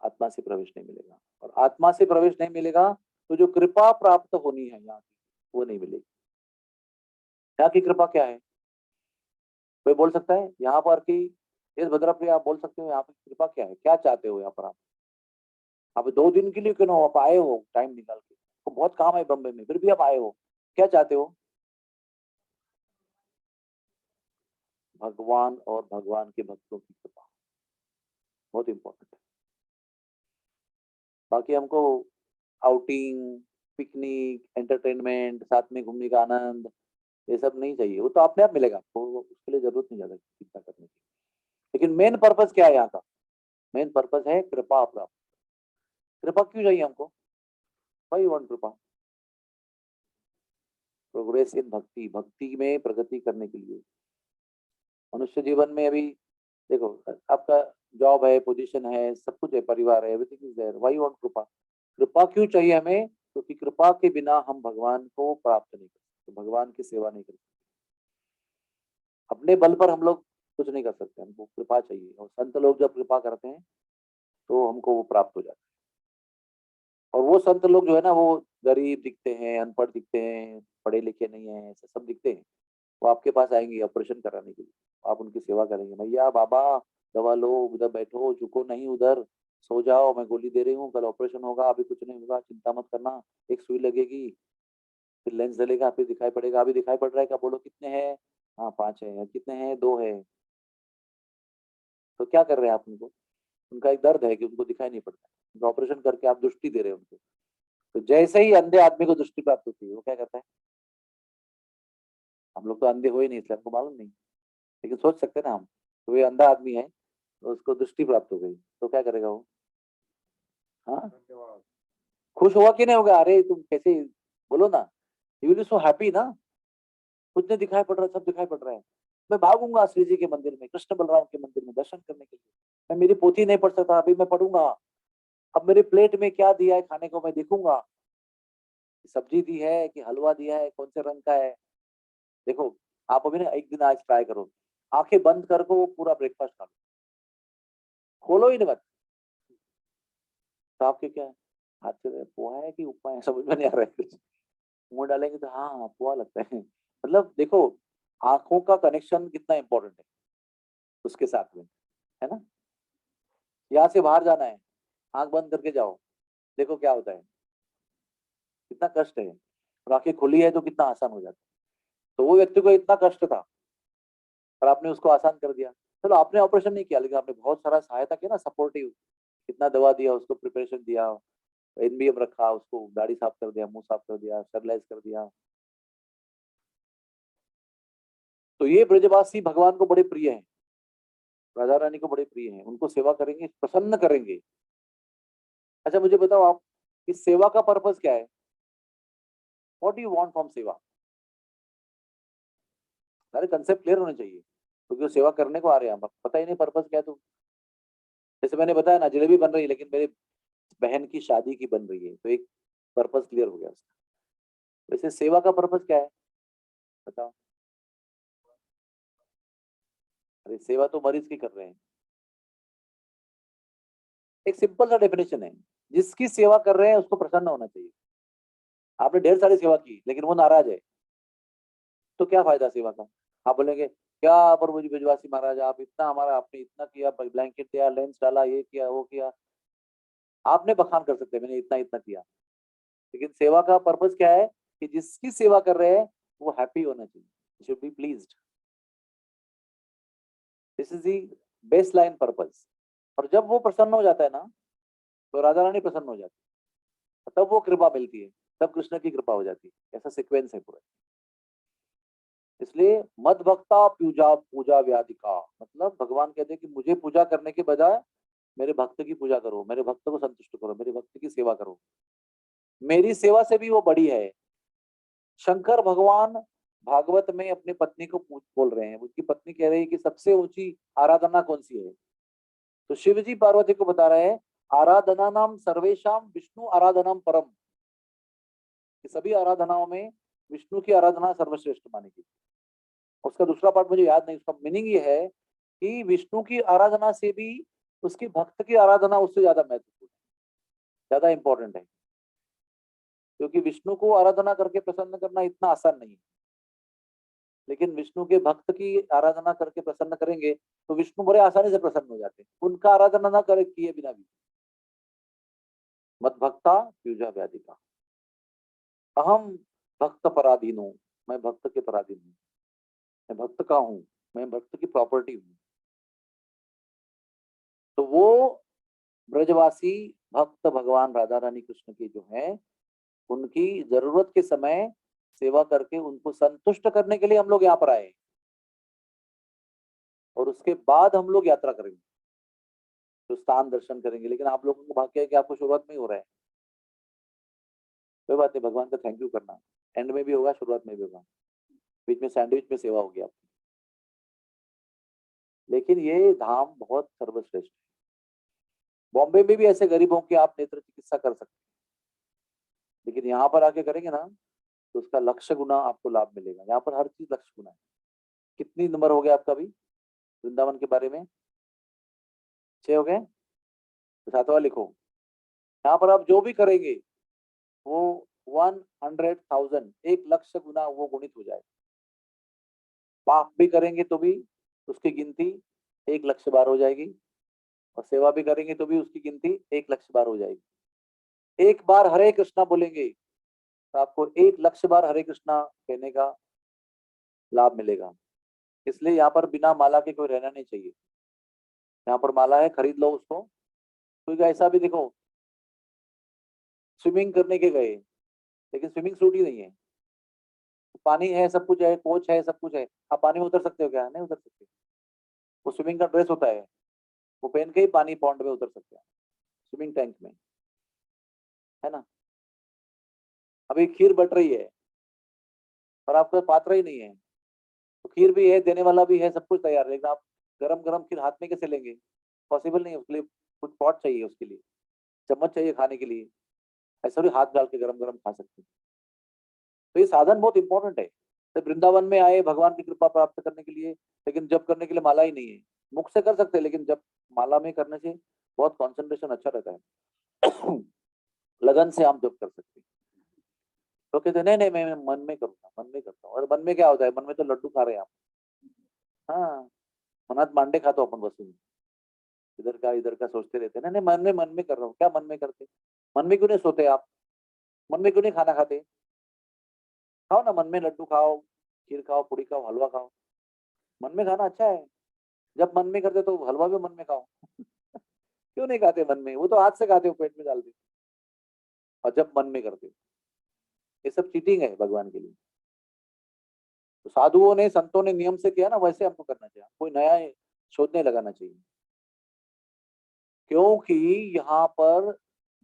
आत्मा से प्रवेश नहीं मिलेगा, और आत्मा से प्रवेश नहीं मिलेगा तो जो कृपा प्राप्त होनी है यहाँ की वो नहीं मिलेगी। यहाँ की कृपा क्या है, कोई बोल सकता है यहाँ पर की, इस भद्रप्रिया आप बोल सकते हो यहाँ पर कृपा क्या है, क्या चाहते हो यहाँ पर आप 2 दिन के लिए क्यों ना हो, आप आए हो टाइम निकाल के, तो बहुत काम है बम्बई में, फिर भी आप आए हो, क्या चाहते हो? भगवान और भगवान के भक्तों की कृपा, बहुत इंपॉर्टेंट है। बाकी हमको आउटिंग, पिकनिक, एंटरटेनमेंट, साथ में घूमने का आनंद, ये सब नहीं चाहिए, वो तो अपने आप मिलेगा आपको, उसके लिए जरूरत नहीं ज्यादा चिंता करने की। लेकिन मेन पर्पस क्या है यहाँ का, मेन पर्पस है कृपा प्राप्त। कृपा क्यों चाहिए हमको, भाई वन कृपा, प्रोग्रेस इन भक्ति, भक्ति में प्रगति करने के लिए। मनुष्य जीवन में अभी देखो, आपका जॉब है, पोजीशन है, सब कुछ है, परिवार है, everything is there, why want कृपा। कृपा क्यों चाहिए हमें, क्योंकि कृपा के बिना हम भगवान को प्राप्त नहीं कर सकते, भगवान की सेवा नहीं कर सकते। अपने बल पर हम लोग कुछ नहीं कर सकते, हमको कृपा चाहिए, और संत लोग जब कृपा करते हैं तो हमको वो प्राप्त हो जाता है। और वो संत लोग जो है ना, वो गरीब दिखते हैं, अनपढ़ दिखते हैं, पढ़े लिखे नहीं है, ऐसे सब दिखते हैं, वो आपके पास आएंगे ऑपरेशन कराने के लिए, आप उनकी सेवा करेंगे, भैया बाबा दवा लो, उधर बैठो, झुको नहीं उधर, सो जाओ, मैं गोली दे रही हूँ, कल ऑपरेशन होगा, अभी कुछ नहीं होगा, चिंता मत करना, एक सुई लगेगी, फिर लेंस जलेगा, फिर दिखाई पड़ेगा, अभी दिखाई पड़ रहा है क्या, बोलो कितने हैं, हाँ 5 है, कितने हैं, 2 है। तो क्या कर रहे हैं आप उनको, उनका एक दर्द है कि उनको दिखाई नहीं पड़ता, उनका ऑपरेशन करके आप दृष्टि दे रहे हो उनको। तो जैसे ही अंधे आदमी को दृष्टि प्राप्त होती है वो क्या करता है, हम लोग तो अंधे हो ही नहीं इसलिए हमको मालूम नहीं, लेकिन सोच सकते हैं ना हम, तो ये अंधा आदमी है तो उसको दृष्टि प्राप्त हो गई तो क्या करेगा वो, हाँ खुश हुआ कि नहीं होगा, अरे तुम कैसे, बोलो ना, you will be so happy ना, कुछ नहीं दिखाई पड़ रहा, सब दिखाई पड़ रहा है, मैं भागूंगा श्री जी के मंदिर में, कृष्ण बलराम के मंदिर में दर्शन करने के लिए, मैं मेरी पोथी नहीं पढ़ सकता अभी मैं पढ़ूंगा, अब मेरे प्लेट में क्या दिया है खाने को मैं देखूंगा, सब्जी दी है कि हलवा दिया है, कौन से रंग का है। देखो आप अभी ना एक दिन आज ट्राई करो, आंखें बंद कर को पूरा ब्रेकफास्ट खा लो, खोलो ही नहीं मत, तो आपके क्या है, हाथ से पोहा है कि उपमा है समझ में नहीं आ रहा है कुछ, मुंह डालेंगे तो हाँ हाँ, पोहा लगता है। मतलब देखो आंखों का कनेक्शन कितना इंपॉर्टेंट है उसके साथ में, है ना। यहाँ से बाहर जाना है, आंख बंद करके जाओ, देखो क्या होता है, कितना कष्ट है। और आंखें खुली है तो कितना आसान हो जाता है। तो वो व्यक्ति को इतना कष्ट था और आपने उसको आसान कर दिया। चलो आपने ऑपरेशन नहीं किया, लेकिन आपने बहुत सारा सहायता किया ना, सपोर्टिव, कितना दवा दिया उसको, प्रिपरेशन दिया, एनबीएम रखा, उसको दाढ़ी साफ कर दिया, मुंह साफ कर दिया, स्टरलाइज कर दिया। तो ये ब्रजवासी भगवान को बड़े प्रिय हैं, राधा रानी को बड़े प्रिय हैं, उनको सेवा करेंगे, प्रसन्न करेंगे। अच्छा मुझे बताओ आप, इस सेवा का पर्पस क्या है? What do you want from सेवा? सारे कंसेप्ट क्लियर होने चाहिए, क्योंकि वो सेवा करने को आ रहे हैं, पता ही नहीं पर्पस क्या है। तो जैसे मैंने बताया ना, जलेबी बन रही है लेकिन मेरे बहन की शादी की बन रही है, तो एक पर्पस क्लियर हो गया उसका। वैसे सेवा का पर्पस क्या है बताओ? अरे सेवा तो मरीज की कर रहे हैं। एक सिंपल सा डेफिनेशन है, जिसकी सेवा कर रहे हैं उसको प्रसन्न होना चाहिए। आपने ढेर सारी सेवा की लेकिन वो नाराज है, तो क्या फायदा सेवा का? आप बोलेंगे क्या प्रभु जी ब्रजवासी महाराज, आप इतना हमारा, आपने इतना किया, ब्लैंकेट दिया, लेंस डाला, ये किया वो किया। आपने बखान कर सकते हैं मैंने इतना इतना किया, लेकिन सेवा का पर्पस क्या है? कि जिसकी सेवा कर रहे हैं वो हैप्पी होना चाहिए, should be pleased. This is the best line purpose. और जब वो प्रसन्न हो जाता है ना, तो राधा रानी प्रसन्न हो जाती है, तब वो कृपा मिलती है, तब कृष्ण की कृपा हो जाती है। ऐसा सीक्वेंस है पूरा। इसलिए मद भक्ता पूजा पूजा व्याधिका, मतलब भगवान कहते हैं कि मुझे पूजा करने के बजाय मेरे भक्त की पूजा करो, मेरे भक्त को संतुष्ट करो, मेरे भक्त की सेवा करो। मेरी सेवा से भी वो बड़ी है। शंकर भगवान भागवत में अपनी पत्नी को बोल रहे हैं, उसकी पत्नी कह रही है कि सबसे ऊंची आराधना कौन सी है? तो शिव जी पार्वती को बता रहे हैं, आराधना नाम सर्वेशम विष्णु आराधनाम परम, कि सभी आराधनाओं में विष्णु की आराधना सर्वश्रेष्ठ मानी गई। उसका दूसरा पार्ट मुझे याद नहीं, उसका मीनिंग ये है कि विष्णु की आराधना से भी उसकी भक्त की आराधना उससे ज्यादा महत्वपूर्ण है, ज्यादा इंपॉर्टेंट है। क्योंकि विष्णु को आराधना करके प्रसन्न करना इतना आसान नहीं है, लेकिन विष्णु के भक्त की आराधना करके प्रसन्न करेंगे तो विष्णु बड़े आसानी से प्रसन्न हो जाते हैं, उनका आराधना ना करे किए बिना भी। मत भक्ता युजा व्याधिका, अहम भक्त पराधीन हूँ, मैं भक्त के पराधीन हूँ, मैं भक्त का हूँ, मैं भक्त की प्रॉपर्टी हूँ। तो वो ब्रजवासी भक्त भगवान राधा रानी कृष्ण के जो है, उनकी जरूरत के समय सेवा करके उनको संतुष्ट करने के लिए हम लोग यहाँ पर आए, और उसके बाद हम लोग यात्रा करेंगे, तो स्थान दर्शन करेंगे। लेकिन आप लोगों को भाग्य है कि आपको शुरुआत में ही हो रहा है, कोई बात नहीं, भगवान का थैंक यू करना, एंड में भी होगा, शुरुआत में भी होगा, बीच में सैंडविच में सेवा होगी आपकी। लेकिन ये धाम बहुत सर्वश्रेष्ठ है। बॉम्बे में भी ऐसे गरीबों की आप नेत्र चिकित्सा कर सकते हैं, लेकिन यहाँ पर आके करेंगे ना, तो उसका लक्ष्य गुना आपको लाभ मिलेगा। यहाँ पर हर चीज लक्ष्य गुना है। कितनी नंबर हो गया आपका भी वृंदावन के बारे में? 6 हो गए, तो 7वां लिखो। यहाँ पर आप जो भी करेंगे वो 100,000, 1 लक्ष गुना वो गुणित हो जाए। पाप भी करेंगे तो भी उसकी गिनती 1 लक्ष बार हो जाएगी, और सेवा भी करेंगे तो भी उसकी गिनती 1 लक्ष बार हो जाएगी। एक बार हरे कृष्णा बोलेंगे तो आपको 1 लक्ष बार हरे कृष्णा कहने का लाभ मिलेगा। इसलिए यहाँ पर बिना माला के कोई रहना नहीं चाहिए। यहाँ पर माला है, खरीद लो उसको। क्योंकि ऐसा भी देखो, स्विमिंग करने के गए लेकिन स्विमिंग सूट ही नहीं है, पानी है, सब कुछ है, कोच है, सब कुछ है, आप पानी में उतर सकते हो क्या? नहीं उतर सकते। वो स्विमिंग का ड्रेस होता है, वो पहन के ही पानी पॉन्ड में उतर सकते हैं, स्विमिंग टैंक में, है ना। अभी खीर बट रही है और आपका पात्र ही नहीं है, तो खीर भी है, देने वाला भी है, सब कुछ तैयार है, लेकिन आप गरम गरम खीर हाथ में कैसे लेंगे? पॉसिबल नहीं है, उसके लिए कुछ पॉट चाहिए, उसके लिए चम्मच चाहिए खाने के लिए, ऐसा भी हाथ डाल के गरम गरम खा सकते हैं। तो ये साधन बहुत इंपॉर्टेंट है। तो वृंदावन में आए भगवान की कृपा प्राप्त करने के लिए, लेकिन जब करने के लिए माला ही नहीं है। मुख से कर सकते हैं, लेकिन जब माला में करने से बहुत कंसंट्रेशन अच्छा रहता है। लगन से हम जब कर सकते हैं। तो कहते नहीं नहीं, मैं मन में करूंगा, मन में करता हूँ। और मन में क्या होता है? मन में तो लड्डू खा रहे हैं आप। हाँ, मनात मांडे खातो आपण बसून, इधर का सोचते रहते हैं। नहीं नहीं, मन में कर रहा हूँ। क्या मन में करते? मन में क्यों नहीं सोते आप? मन में क्यों नहीं खाना खाते? खाओ ना, मन में लड्डू खाओ, खीर खाओ, पूड़ी खाओ, हलवा खाओ। मन में खाना अच्छा है। जब मन में करते तो हलवा भी मन में खाओ। क्यों नहीं खाते मन में? वो तो हाथ से खाते हो, पेट में डालते। और जब मन में करते हो, ये सब चीटिंग है भगवान के लिए। तो साधुओं ने, संतों ने नियम से किया ना, वैसे हमको करना चाहिए। कोई नया शोधने लगाना चाहिए, क्योंकि यहाँ पर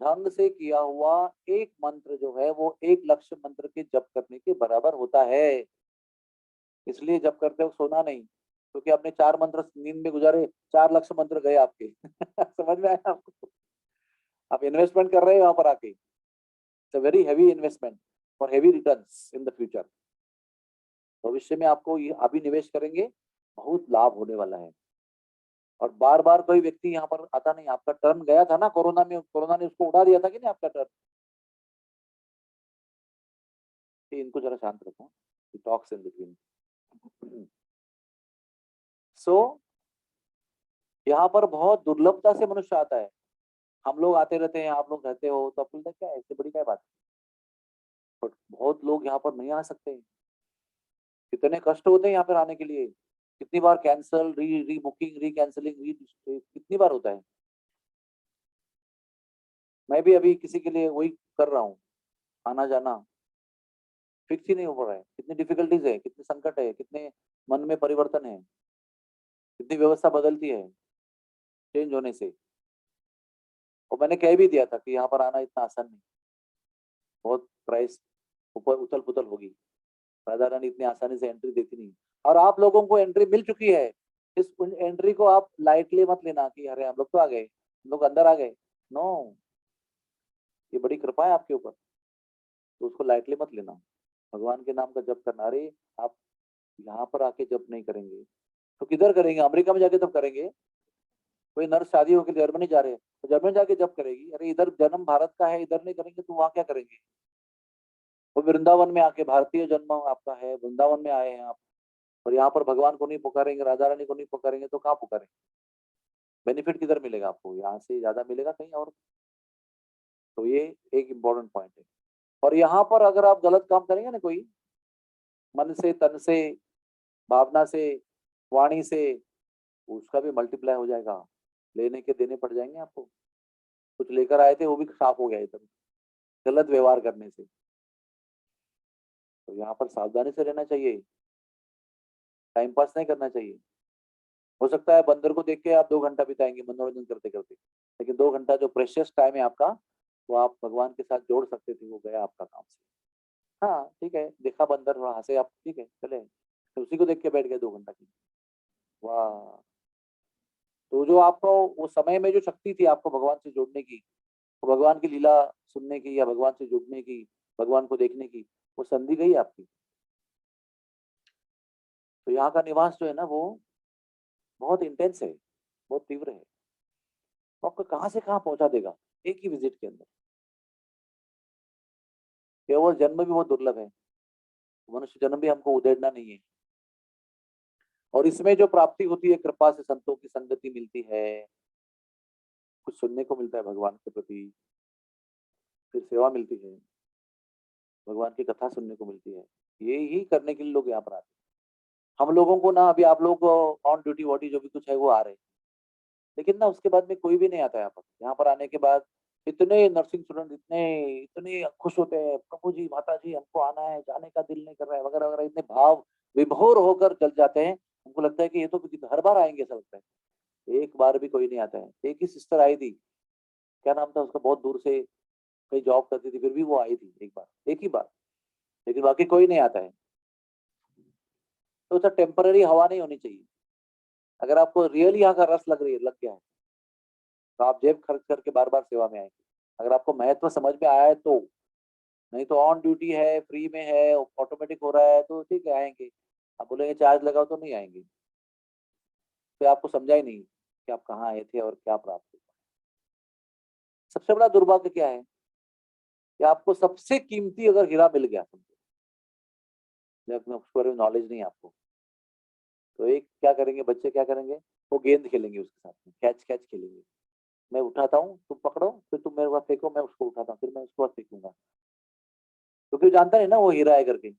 ढंग से किया हुआ एक मंत्र जो है वो 1 लक्ष मंत्र के जप करने के बराबर होता है। इसलिए जप करते हो सोना नहीं, क्योंकि आपने 4 मंत्र नींद में गुजारे, 4 लक्ष मंत्र गए आपके। समझ में आया आपको? आप इन्वेस्टमेंट कर रहे हो यहाँ पर आके। It's a very heavy investment for heavy returns in the future. भविष्य में आपको ये अभी निवेश करेंगे, बहुत लाभ होने वाला है। और बार बार कोई व्यक्ति यहाँ पर आता नहीं। आपका टर्न गया था ना कोरोना में, कोरोना ने उसको उड़ा दिया था कि नहीं आपका टर्न? इनको जरा शांत रखो, टॉक्स इन बिटवीन। सो यहाँ पर बहुत दुर्लभता से मनुष्य आता है। हम लोग आते रहते हैं, आप लोग रहते हो, तो आपको लगता है क्या है, इससे बड़ी क्या बात है? बट बहुत लोग यहाँ पर नहीं आ सकते। कितने कष्ट होते हैं यहाँ पर आने के लिए। कितनी बार कैंसल, री बुकिंग, री कैंसलिंग, कितनी बार होता है। मैं भी अभी किसी के लिए वही कर रहा हूँ, आना जाना फिक्स ही नहीं हो पा रहा है। कितनी डिफिकल्टीज है, कितने संकट है, कितने मन में परिवर्तन है, कितनी व्यवस्था बदलती है चेंज होने से। और मैंने कह भी दिया था कि यहाँ पर आना इतना आसान नहीं, बहुत प्राइस ऊपर उथल पुथल होगी। राधा रानी इतनी आसानी से एंट्री देती नहीं। और आप लोगों को एंट्री मिल चुकी है। इस एंट्री को आप लाइटली मत लेना कि अरे हम लोग तो आ गए, हम लोग अंदर आ गए। नो, ये बड़ी कृपा है आपके ऊपर, तो उसको लाइटली मत लेना। भगवान के नाम का जप करना। अरे आप यहाँ पर आके जप नहीं करेंगे तो किधर करेंगे? अमेरिका में जाके तब करेंगे। कोई नर्स शादी होकर जर्मनी जा रहे हैं तो जर्मनी जाके जब करेगी। अरे इधर जन्म भारत का है, इधर नहीं करेंगे तो वहां क्या करेंगे? वो वृंदावन में आके, भारतीय जन्म आपका है, वृंदावन में आए हैं आप, और यहाँ पर भगवान को नहीं पुकारेंगे, राधा रानी को नहीं पुकारेंगे तो कहाँ पुकारेंगे? बेनिफिट किधर मिलेगा आपको? यहाँ से ज्यादा मिलेगा कहीं और। तो ये एक इम्पोर्टेंट पॉइंट है। और यहाँ पर अगर आप गलत काम करेंगे ना, कोई मन से, तन से, भावना से, वाणी से, उसका भी मल्टीप्लाई हो जाएगा। लेने के देने पड़ जाएंगे आपको। कुछ लेकर आए थे वो भी साफ हो गया एकदम, गलत व्यवहार करने से। तो यहाँ पर सावधानी से रहना चाहिए, टाइम पास नहीं करना चाहिए। हो सकता है बंदर को देख के आप 2 घंटा बिताएंगे मनोरंजन करते करते, लेकिन 2 घंटा जो प्रेशियस टाइम है आपका, वो आप भगवान के साथ जोड़ सकते थे, वो गया आपका काम से। हाँ ठीक है, देखा बंदर थोड़ा हंसे आप, ठीक है चले, तो उसी को देख के बैठ गए 2 घंटा की। वाह। तो जो आपको वो समय में जो शक्ति थी आपको भगवान से जोड़ने की, वो भगवान की लीला सुनने की या भगवान से जुड़ने की, भगवान को देखने की, वो संधि गई आपकी। तो यहाँ का निवास जो है ना, वो बहुत इंटेंस है, बहुत तीव्र है। वो आपको कहाँ से कहाँ पहुंचा देगा एक ही विजिट के अंदर। केवल जन्म भी बहुत दुर्लभ है, मनुष्य जन्म भी हमको उधेड़ना नहीं है। और इसमें जो प्राप्ति होती है, कृपा से संतों की संगति मिलती है, कुछ सुनने को मिलता है भगवान के प्रति, फिर सेवा मिलती है, भगवान की कथा सुनने को मिलती है। ये ही करने के लिए लोग यहाँ पर आते हैं। हम लोगों को ना, अभी आप लोग ऑन ड्यूटी वॉटी जो भी कुछ है वो आ रहे हैं, लेकिन ना उसके बाद में कोई भी नहीं आता यहाँ पर। यहाँ पर आने के बाद इतने नर्सिंग स्टूडेंट इतने इतने खुश होते हैं, प्रभु जी, माता जी, हमको आना है, जाने का दिल नहीं कर रहा है, वगैरह वगैरह, इतने भाव विभोर होकर चल जाते हैं। हमको लगता है कि ये तो हर बार आएंगे, ऐसा लगता है। एक बार भी कोई नहीं आता है। एक ही सिस्टर आई थी, क्या नाम था उसका, बहुत दूर से कहीं जॉब करती थी, फिर भी वो आई थी एक बार, एक ही बार। लेकिन बाकी कोई नहीं आता है। तो सर टेम्पररी हवा नहीं होनी चाहिए। अगर आपको रियल यहाँ का रस लग गया है, तो आप जेब खर्च करके बार बार सेवा में आएंगे। अगर आपको महत्व समझ में आया है तो। नहीं तो ऑन ड्यूटी है, फ्री में है, ऑटोमेटिक हो रहा है, तो ठीक है आएंगे। आप बोलेंगे चार्ज लगाओ तो नहीं आएंगे। फिर आपको समझा ही नहीं कि आप कहाँ आए थे और क्या प्राप्त हुआ। सबसे बड़ा दुर्भाग्य क्या है कि आपको सबसे कीमती अगर हीरा मिल गया, समझो, जब उसके बारे में नॉलेज नहीं है आपको, तो एक क्या करेंगे बच्चे, क्या करेंगे? वो गेंद खेलेंगे उसके साथ में, कैच कैच खेलेंगे। मैं उठाता हूँ, तुम पकड़ो, फिर तुम मेरे पास फेंको, मैं उसको उठाता हूँ, फिर मैं उसको फेंकूंगा, क्योंकि वो जानता नहीं ना वो हीरा है करके।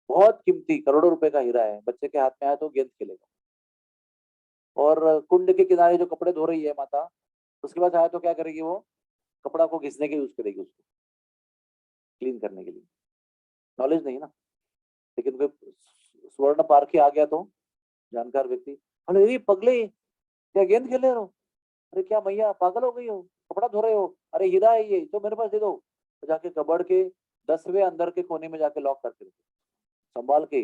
बहुत कीमती करोड़ों रुपए का हीरा है, बच्चे के हाथ में आया तो गेंद खेलेगा। और कुंड के किनारे जो कपड़े धो रही है माता, उसके बाद आया तो क्या करेगी वो, कपड़ा को घिसने के यूज करेगी, उसको क्लीन करने के लिए। नॉलेज नहीं है ना। लेकिन कोई स्वर्ण पारखी आ गया तो, जानकार व्यक्ति, अरे ये पगले, क्या गेंद खेल रहे हो, अरे क्या मैया पागल हो गई हो, कपड़ा धो रहे हो, अरे हीरा है ये तो मेरे पास दे दो। तो जाके कबड़ के 10वें अंदर के कोने में जाके लॉक करके रखो, संभाल के,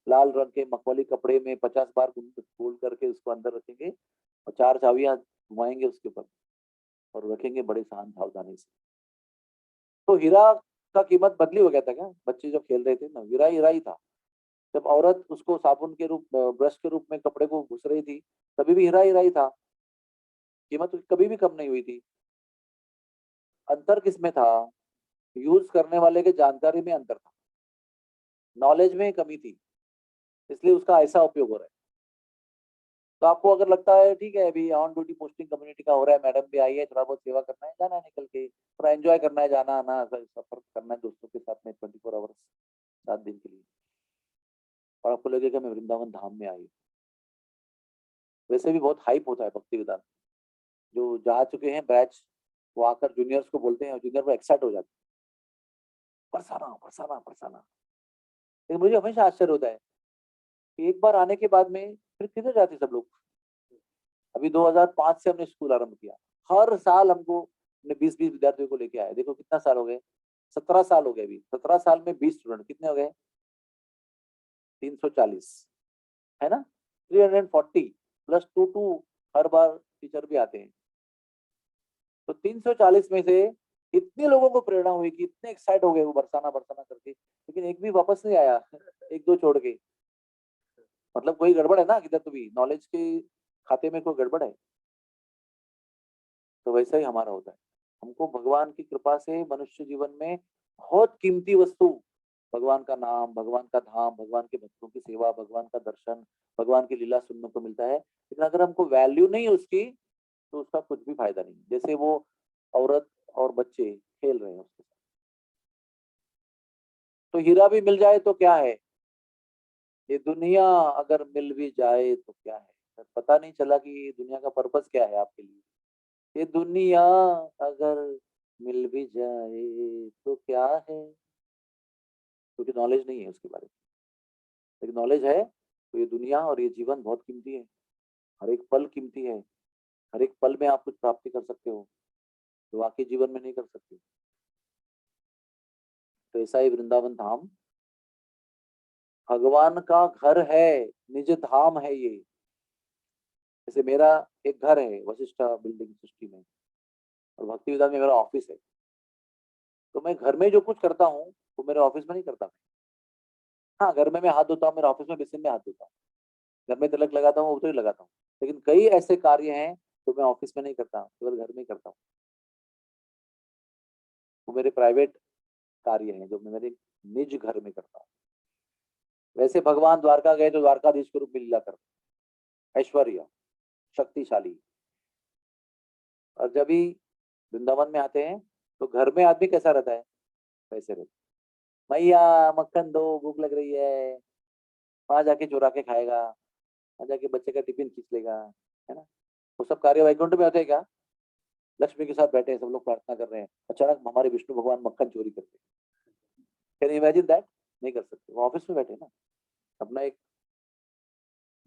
लाल रंग के मखमली कपड़े में 50 बार फोल्ड करके उसको अंदर रखेंगे, और 4 चाबियां घुमाएंगे उसके ऊपर, और रखेंगे बड़े शान सावधानी से। तो हीरा का कीमत बदली हो गया था क्या, बच्चे जब खेल रहे थे ना, हीरा हीरा ही था। जब औरत उसको साबुन के रूप, ब्रश के रूप में कपड़े को घुस रही थी, तभी भी हीरा हीरा ही था, कीमत कभी भी कम नहीं हुई थी। अंतर किसमें था, यूज करने वाले के जानकारी में अंतर था, नॉलेज में कमी थी, इसलिए उसका ऐसा उपयोग हो रहा है। तो आपको अगर लगता है ठीक है अभी ऑन ड्यूटी पोस्टिंग कम्युनिटी का हो रहा है, मैडम भी आई है, थोड़ा बहुत सेवा करना है, जाना है निकल के, थोड़ा एंजॉय करना है, जाना आना, सफर करना है दोस्तों के साथ में 24 आवर्स, 7 दिन के लिए, और आपको लगेगा मैं वृंदावन धाम में आई हूँ। वैसे भी बहुत हाइप होता है भक्ति वेदांत, जो जा चुके हैं बैच, वो आकर जूनियर्स को बोलते हैं, और जूनियर को एक्साइट हो जाते हैं, बरसाना बरसाना बरसाना। लेकिन मुझे हमेशा आश्चर्य होता है कि एक बार आने के बाद में फिर किधर जाते सब लोग। अभी 2005 से हमने स्कूल आरंभ किया, हर साल हमको हमने 20-20 विद्यार्थियों को लेके आए, देखो कितना साल हो गए, 17 साल हो गए। अभी 17 साल में 20 स्टूडेंट कितने हो गए, 340, है ना, 340 प्लस 2 हर बार टीचर भी आते हैं। तो 340 में से इतने लोगों को प्रेरणा हुई कि इतने एक्साइट हो गए वो बरसाना बरसाना करके, लेकिन एक भी वापस नहीं आया, एक दो छोड़ के। मतलब कोई गड़बड़ है ना किधर, तो भी नॉलेज के खाते में कोई गड़बड़ है। तो वैसा ही हमारा होता है, हमको भगवान की कृपा से मनुष्य जीवन में बहुत कीमती वस्तु, भगवान का नाम, भगवान का धाम, भगवान के भक्तों की सेवा, भगवान का दर्शन, भगवान की लीला सुनने को मिलता है। लेकिन अगर हमको वैल्यू नहीं है उसकी, तो उसका कुछ भी फायदा नहीं। जैसे वो औरत और बच्चे खेल रहे हैं उसके साथ, तो हीरा भी मिल जाए तो क्या है, ये दुनिया अगर मिल भी जाए तो क्या है, पता नहीं चला कि ये दुनिया का पर्पस क्या है आपके लिए। ये दुनिया अगर मिल भी जाए तो क्या है, क्योंकि नॉलेज नहीं है उसके बारे में। लेकिन नॉलेज है तो ये दुनिया और ये जीवन बहुत कीमती है, हर एक पल कीमती है, हर एक पल में आप कुछ प्राप्ति कर सकते हो जो बाकी जीवन में नहीं कर सकते। तो ऐसा ही वृंदावन धाम भगवान का घर है, निज धाम है ये। जैसे मेरा एक घर है वशिष्ठ बिल्डिंग सृष्टि में, और भक्ति विधान में मेरा ऑफिस है। तो मैं घर में जो कुछ करता हूँ वो मेरे ऑफिस में नहीं करता। हाँ, घर में मैं हाथ धोता हूँ, मेरे ऑफिस में बेसिन में हाथ धोता हूँ, घर में तिलक लगाता हूँ, उधर ही लगाता हूँ। लेकिन कई ऐसे कार्य हैं जो मैं ऑफिस में नहीं करता, केवल घर में ही करता हूँ। वो मेरे प्राइवेट कार्य हैं जो मैं मेरे निज घर में करता हूँ। वैसे भगवान द्वारका गए तो द्वारकाधीश के रूप में लीला करते, ऐश्वर्य, शक्तिशाली। और जब भी वृंदावन में आते हैं तो घर में आदमी कैसा रहता है, वैसे रहता है। मैया मक्खन दो, भूख लग रही है, वहां जाके चुरा के खाएगा, वहां जाके बच्चे का टिफिन खींच लेगा, है ना। वो सब कार्य वैकुंठ में होते हैं क्या, लक्ष्मी के साथ बैठे हैं, सब लोग प्रार्थना कर रहे हैं, अचानक हमारे विष्णु भगवान मक्खन चोरी करते हैं। कैन इमेजिन दैट, नहीं कर सकते। वो ऑफिस में बैठे हैं ना, अपना एक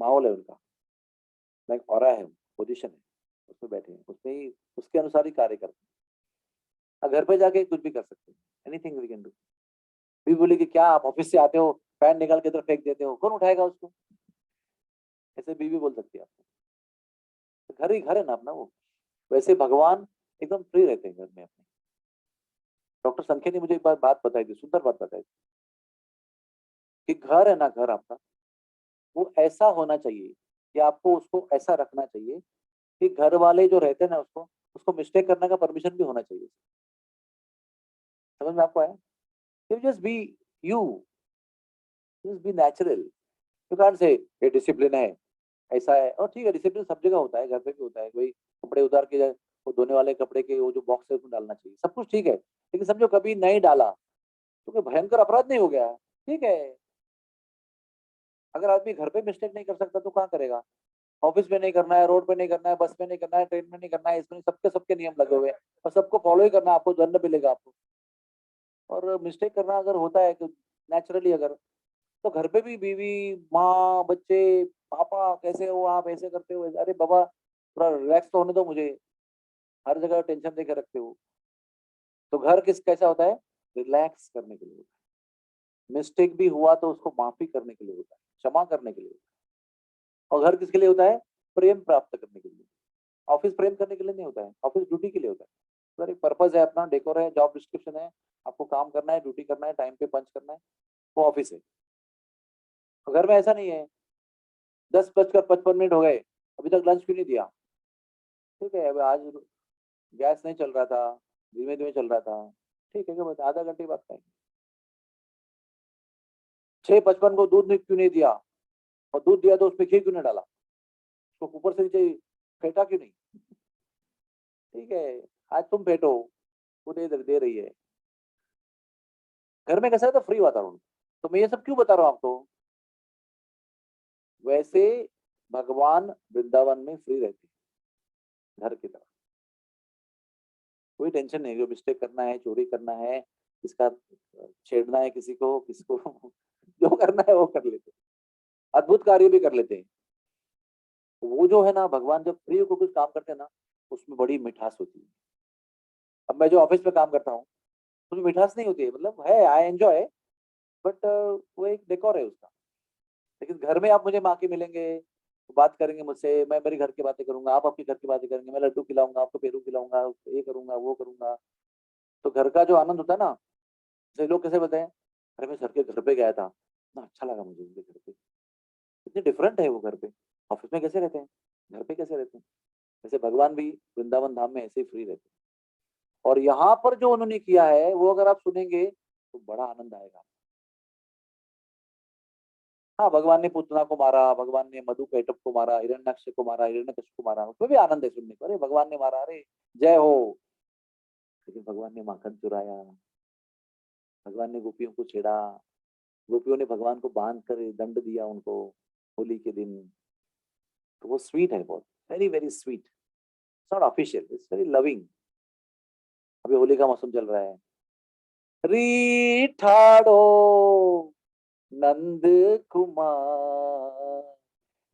माहौल है उनका, अपना एक ऑरा है, पोजीशन है, उसमें बैठे हैं, उसमें ही उसके अनुसार ही कार्य करते हैं। अब घर पे जाके कुछ भी कर सकते हैं, एनीथिंग वी कैन डू। भी बोले कि क्या आप ऑफिस से आते हो फैन निकाल के इधर फेंक देते हो, कौन उठाएगा उसको, ऐसे बीवी बोल सकती है आपको। तो घर ही घर है ना अपना वो। वैसे भगवान एकदम फ्री रहते हैं घर में अपने। डॉक्टर संख्या ने मुझे एक बार बात बताई थी, सुंदर बात बताई थी, कि घर है ना घर आपका, वो ऐसा होना चाहिए कि आपको उसको ऐसा रखना चाहिए कि घर वाले जो रहते हैं ना उसको उसको मिस्टेक करने का परमिशन भी होना चाहिए। समझ में आपको आया, you just be you, just be natural. You can't say ये डिसिप्लिन है, ऐसा है। और ठीक है, डिसिप्लिन सब जगह होता है, घर पे भी होता है। कोई कपड़े उतार के वो धोने वाले कपड़े के वो जो बॉक्स है उसमें डालना चाहिए, सब कुछ ठीक है। लेकिन समझो कभी नहीं डाला तो कोई भयंकर अपराध नहीं हो गया? ठीक है। अगर आदमी घर पे मिस्टेक नहीं कर सकता तो कहाँ करेगा? ऑफिस में नहीं करना है, रोड पे नहीं करना है, बस में नहीं करना है, ट्रेन में नहीं करना है, इसमें सबके सबके नियम लगे हुए हैं और सबको फॉलो ही करना है, आपको दंड मिलेगा आपको। और मिस्टेक करना अगर होता है तो नेचुरली, अगर तो घर पे भी बीवी, माँ, बच्चे, पापा कैसे हो आप, ऐसे करते हो, अरे बाबा थोड़ा रिलैक्स तो होने दो मुझे, हर जगह टेंशन देके रखते हो। तो घर किस कैसा होता है? रिलैक्स करने के लिए होता है। मिस्टेक भी हुआ तो उसको माफी करने के लिए होता है, क्षमा करने के लिए होता है। और घर किसके लिए होता है? प्रेम प्राप्त करने के लिए। ऑफिस प्रेम करने के लिए नहीं होता है, ऑफिस ड्यूटी के लिए होता है। सर एक पर्पज है, अपना डेकोर है, जॉब डिस्क्रिप्शन है, आपको काम करना है, ड्यूटी करना है, टाइम पे पंच करना है, वो ऑफिस है। तो घर में ऐसा नहीं है, 10:55 हो गए, अभी तक लंच क्यों नहीं दिया? ठीक है, अब आज गैस नहीं चल रहा था, धीमे धीमे चल रहा था, ठीक है, क्या बात है, आधा घंटे बाद खाएंगे। 6:55 को दूध क्यों नहीं दिया? और दूध दिया तो उसमें घी क्यों नहीं डाला? उसको ऊपर से नीचे फेंटा क्यों नहीं? ठीक है, आज तुम फेंटो, वो दे रही है। घर में कैसा है तो फ्री वातावरण। तो मैं ये सब क्यों बता रहा हूँ आपको? वैसे भगवान वृंदावन में फ्री रहते हैं, घर की तरह। कोई टेंशन नहीं, जो मिस्टेक करना है, चोरी करना है, किसका छेड़ना है, किसी को किसको जो करना है वो कर लेते हैं, अद्भुत कार्य भी कर लेते हैं। तो वो जो है ना, भगवान जब फ्री होकर कुछ काम करते हैं ना, उसमें बड़ी मिठास होती है। अब मैं जो ऑफिस में काम करता हूँ उसमें मिठास नहीं होती है, मतलब है, आई एंजॉय, बट वो एक डेकोर है उसका। लेकिन घर में आप मुझे माँ के मिलेंगे, बात करेंगे मुझसे, मैं मेरे घर की बातें करूंगा, आप आपके घर की बातें करेंगे, मैं लड्डू खिलाऊंगा आपको, पेरू खिलाऊंगा, ये करूंगा वो करूंगा। तो घर का जो आनंद होता है ना, जैसे लोग कैसे बोलते हैं, अरे मैं सर के घर पे गया था ना, अच्छा लगा मुझे उनके घर पे, इतने डिफरेंट है वो घर पे। ऑफिस में कैसे रहते हैं, घर पे कैसे रहते हैं? जैसे भगवान भी वृंदावन धाम में ऐसे ही फ्री रहते हैं। और यहाँ पर जो उन्होंने किया है वो अगर आप सुनेंगे तो बड़ा आनंद आएगा। हाँ, भगवान ने पूतना को मारा, भगवान ने मधु कैटभ को मारा, हिरण्यक्ष को मारा, हिरण्यकश्यप को मारा, उसमें भी आनंद है सुनने को, अरे भगवान ने मारा, अरे जय हो। लेकिन भगवान ने माखन चुराया, भगवान ने गोपियों को छेड़ा, गोपियों ने भगवान को बांध कर दंड दिया उनको होली के दिन। तो वो स्वीट है बहुत, very very sweet. It's not official, it's very loving. अभी होली का मौसम चल रहा है, री ठाड़ो नंद कुमार,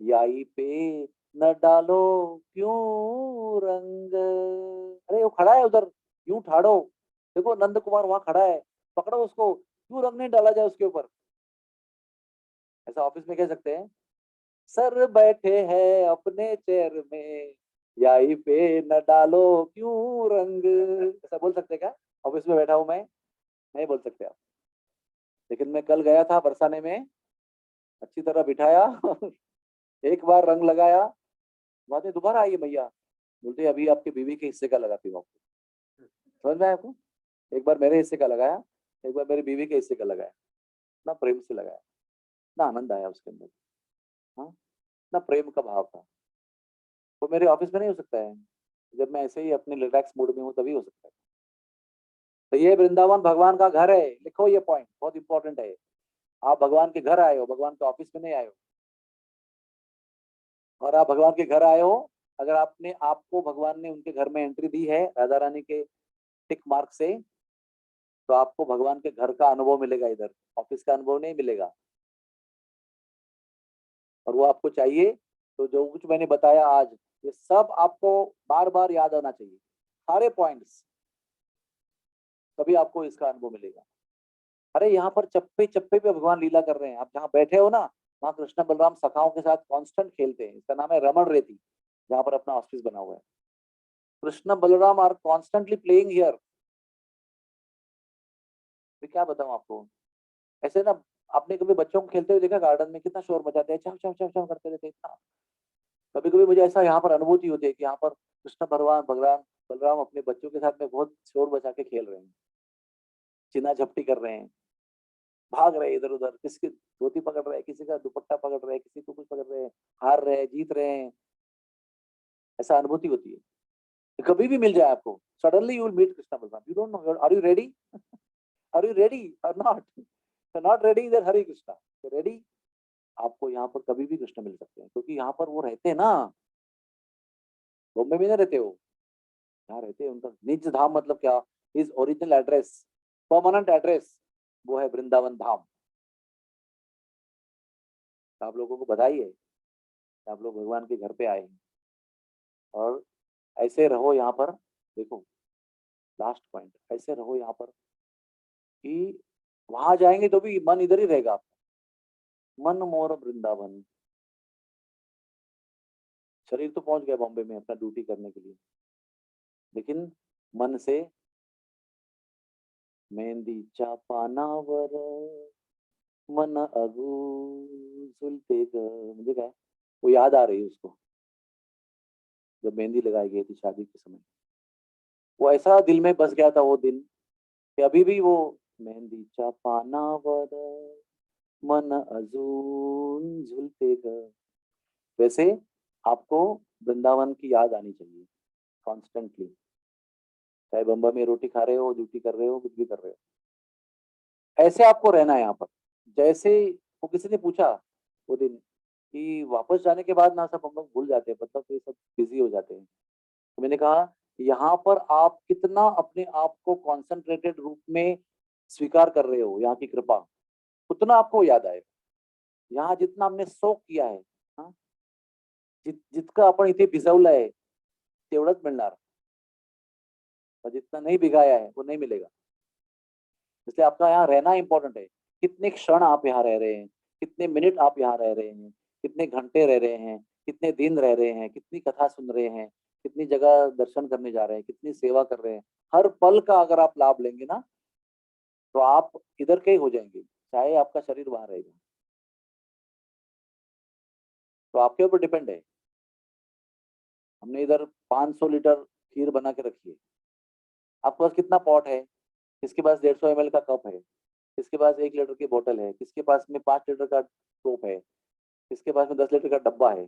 याई पे न डालो क्यों रंग। अरे वो खड़ा है उधर, यूं ठाड़ो, देखो नंद कुमार वहां खड़ा है, पकड़ो उसको, क्यों रंग नहीं डाला जाए उसके ऊपर? ऐसा ऑफिस में कह सकते हैं, सर बैठे हैं अपने चेयर में, याई पे न डालो क्यों रंग। ऐसा बोल सकते हैं क्या? ऑफिस में बैठा हूं मैं, नहीं बोल सकते आप। लेकिन मैं कल गया था बरसाने में, अच्छी तरह बिठाया एक बार रंग लगाया, बाद में दोबारा आइए भैया, बोलते अभी आपके बीवी के हिस्से का लगाती हूँ आपको। समझ में आया आपको? एक बार मेरे हिस्से का लगाया, एक बार मेरी बीवी के हिस्से का लगाया, ना प्रेम से लगाया, ना आनंद आया उसके अंदर, हाँ, ना प्रेम का भाव था। वो मेरे ऑफिस में नहीं हो सकता है, जब मैं ऐसे ही अपने रिलैक्स मूड में हूँ तभी हो सकता है। तो ये वृंदावन भगवान का घर है, लिखो ये पॉइंट बहुत इंपॉर्टेंट है। आप भगवान के घर आए हो, भगवान के ऑफिस में नहीं आए हो। और आप भगवान के घर आए हो, अगर आपने, आपको भगवान ने उनके घर में एंट्री दी है राधा रानी के टिक मार्क से, तो आपको भगवान के घर का अनुभव मिलेगा, इधर ऑफिस का अनुभव नहीं मिलेगा। और वो आपको चाहिए तो जो कुछ मैंने बताया आज, ये सब आपको बार बार याद आना चाहिए, सारे पॉइंट्स, तभी आपको इसका अनुभव मिलेगा। अरे यहाँ पर चप्पे चप्पे पे भगवान लीला कर रहे हैं, आप जहाँ बैठे हो ना, वहाँ कृष्ण बलराम सखाओं के साथ कांस्टेंट खेलते हैं, इसका नाम है रमण रेती, जहाँ पर अपना ऑफिस बना हुआ है। Krishna Balaram are constantly playing here. मैं क्या बताऊं आपको, ऐसे ना, आपने कभी बच्चों को खेलते हुए देखा गार्डन में, कितना शोर मचाते हैं, चाव चाव चाव चाव करते रहते हैं इतना। कभी कभी मुझे ऐसा यहाँ पर अनुभूति होती है कि यहाँ पर कृष्ण भगवान भगवान बलराम अपने बच्चों के साथ में बहुत शोर बचा के खेल रहे हैं, चिना झपटी कर रहे हैं। भाग रहे इधर उधर, किसकी धोती पकड़ रहे हैं, किसी का दुपट्टा पकड़ रहे हैं, किसी को कुछ पकड़ रहे हैं, हार रहे हैं, जीत रहे हैं, ऐसा अनुभूति होती है। कभी भी मिल जाए आपको, suddenly you will meet Krishna Balaram, you don't know, are you ready, are you ready or not, not ready इधर हरे कृष्णा, रेडी, आपको यहाँ पर कभी भी कृष्ण मिल सकते हैं, क्योंकि यहाँ पर वो रहते हैं ना, बॉम्बे में नहीं रहते हो, यहाँ रहते हैं, उनका निज धाम मतलब क्या, his original address, permanent address, वो है वृंदावन धाम। तो आप लोगों को बधाई है, आप लोग भगवान के घर पे आए हैं, और ऐसे रहो यहाँ पर। देखो लास्ट पॉइंट, ऐसे रहो यहाँ पर कि वहां जाएंगे तो भी मन इधर ही रहेगा आपका, मन मोर वृंदावन। शरीर तो पहुंच गया बॉम्बे में अपना ड्यूटी करने के लिए, लेकिन मन से मेहंदीच्या पानावर मन अगू झुलते ग, म्हणजे काय, वो याद आ रही है उसको, जब मेहंदी लगाई गई थी शादी के समय, वो ऐसा दिल में बस गया था वो दिन कि अभी भी वो मेहंदीच्या पानावर मन अजून झुलते ग। वैसे आपको वृंदावन की याद आनी चाहिए कॉन्स्टेंटली, चाहे बम्बई में रोटी खा रहे हो, ड्यूटी कर रहे हो, कुछ भी कर रहे हो, ऐसे आपको रहना है यहाँ पर। जैसे वो किसी ने पूछा वो दिन कि वापस जाने के बाद ना सब हम लोग भूल जाते हैं, मतलब ये सब बिजी हो जाते हैं, तो मैंने कहा यहाँ पर आप कितना अपने आप को कॉन्सेंट्रेटेड रूप में स्वीकार कर रहे हो यहाँ की कृपा, उतना आपको याद आएगा। यहाँ जितना हमने शोक किया है, हाँ, जितकं आपण इथे भिजवलंय तेवढंच मिळणार, और जितना नहीं भिगाया है वो नहीं मिलेगा। इसलिए आपका यहाँ रहना इंपॉर्टेंट है, कितने क्षण आप यहाँ रह रहे हैं, कितने मिनट आप यहाँ रह रहे हैं, कितने घंटे रह रहे हैं, कितने दिन रह रहे हैं, कितनी कथा सुन रहे हैं, कितनी जगह दर्शन करने जा रहे हैं, कितनी सेवा कर रहे हैं, हर पल का अगर आप लाभ लेंगे ना, तो आप इधर के ही हो जाएंगे, चाहे आपका शरीर वहां रहेगा। तो आपके ऊपर डिपेंड है। हमने इधर 500 लीटर खीर बना के रखी है, आपके पास कितना पॉट है, किसके पास 150 ml का कप है, किसके पास 1 लीटर की बोतल है, किसके पास में 5 लीटर का टोप है, किसके पास में 10 लीटर का डब्बा है,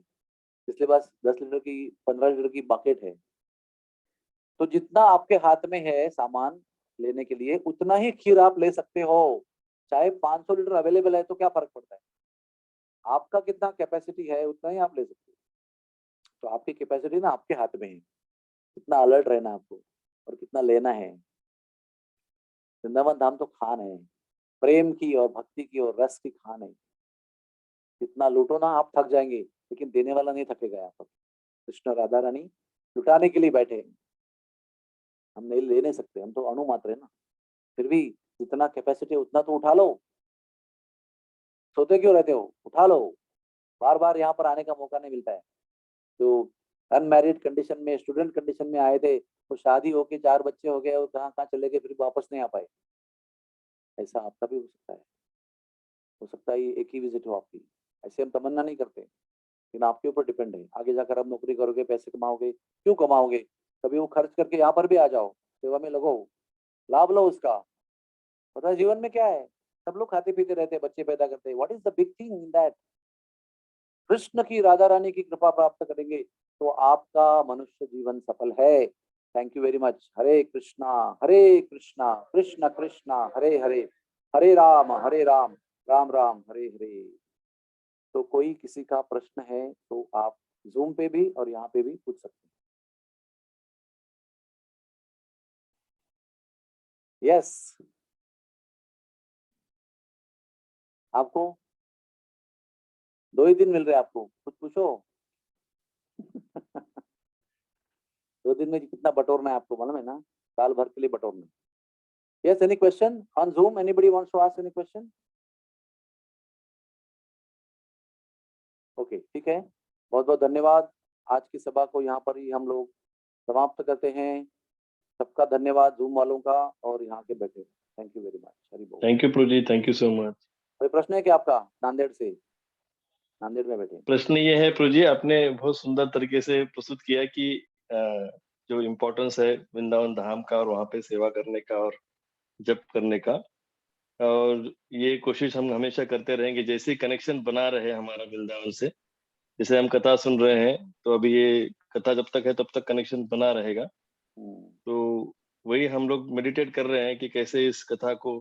किसके पास 10 लीटर की 15 लीटर की बकेट है। तो जितना आपके हाथ में है सामान लेने के लिए, उतना ही खीर आप ले सकते हो, चाहे 500 लीटर अवेलेबल है तो क्या फर्क पड़ता है, आपका कितना कैपेसिटी है उतना ही आप ले सकते हो। तो आपकी कैपेसिटी ना आपके हाथ में है, कितना अलर्ट रहना आपको और कितना लेना है। वृंदावन धाम तो खान है, प्रेम की और भक्ति की और रस की खान है। जितना लूटो ना आप थक जाएंगे, लेकिन देने वाला नहीं थकेगा। यहाँ पर कृष्ण राधा रानी लुटाने के लिए बैठे हैं, हम नहीं ले नहीं सकते, हम तो अणु मात्र है ना। फिर भी जितना कैपेसिटी उतना तो उठा लो, सोते क्यों रहते हो, उठा लो। बार बार यहाँ पर आने का मौका नहीं मिलता है। तो अनमैरिड कंडीशन में, स्टूडेंट कंडीशन में आए थे, तो शादी होके 4 बच्चे हो गए और कहाँ कहाँ चले गए, फिर वापस नहीं आ पाए। ऐसा आपका भी हो सकता है ये एक ही विजिट हो आपकी। ऐसे हम तमन्ना नहीं करते, लेकिन आपके ऊपर डिपेंड है। आगे जाकर आप नौकरी करोगे, पैसे कमाओगे, क्यों कमाओगे, कभी वो खर्च करके यहाँ पर भी आ जाओ, सेवा में लगो, लाभ लो उसका। पता है जीवन में क्या है, सब लोग खाते पीते रहते हैं, बच्चे पैदा करते हैं, what is the big thing in that. Krishna की, राधा रानी की कृपा प्राप्त करेंगे तो आपका मनुष्य जीवन सफल है। Thank you very much. Hare Krishna Krishna Krishna Hare Hare, Hare Ram Ram Ram Hare Hare. तो कोई किसी का प्रश्न है तो आप जूम पे भी और यहाँ पे भी पूछ सकते हैं। यस, आपको 2 ही दिन मिल रहे हैं, आपको कुछ पूछो। 2 दिन में कितना बटोरना है आपको मालूम है ना, साल भर के लिए बटोरना है। Yes, any question on Zoom? Anybody wants to ask any question? Okay, ठीक है। बहुत बहुत धन्यवाद। आज की सभा को यहाँ पर ही हम लोग समाप्त करते हैं। सबका धन्यवाद जूम वालों का और यहाँ के बैठे। Thank you very much. Hari बोल। थैंक यू प्रभु जी, थैंक यू सो मच। कोई प्रश्न है क्या आपका? नांदेड़ से, नांदेड़ में बैठे। प्रश्न ये है प्रभु जी, आपने बहुत सुंदर तरीके से प्रस्तुत किया कि जो इम्पोर्टेंस है वृंदावन धाम का और वहाँ पे सेवा करने का और जप करने का। और ये कोशिश हम हमेशा करते रहेंगे, जैसे कनेक्शन बना रहे हमारा वृंदावन से, जैसे हम कथा सुन रहे हैं, तो अभी ये कथा जब तक है तब तक कनेक्शन बना रहेगा। तो वही हम लोग मेडिटेट कर रहे हैं कि कैसे इस कथा को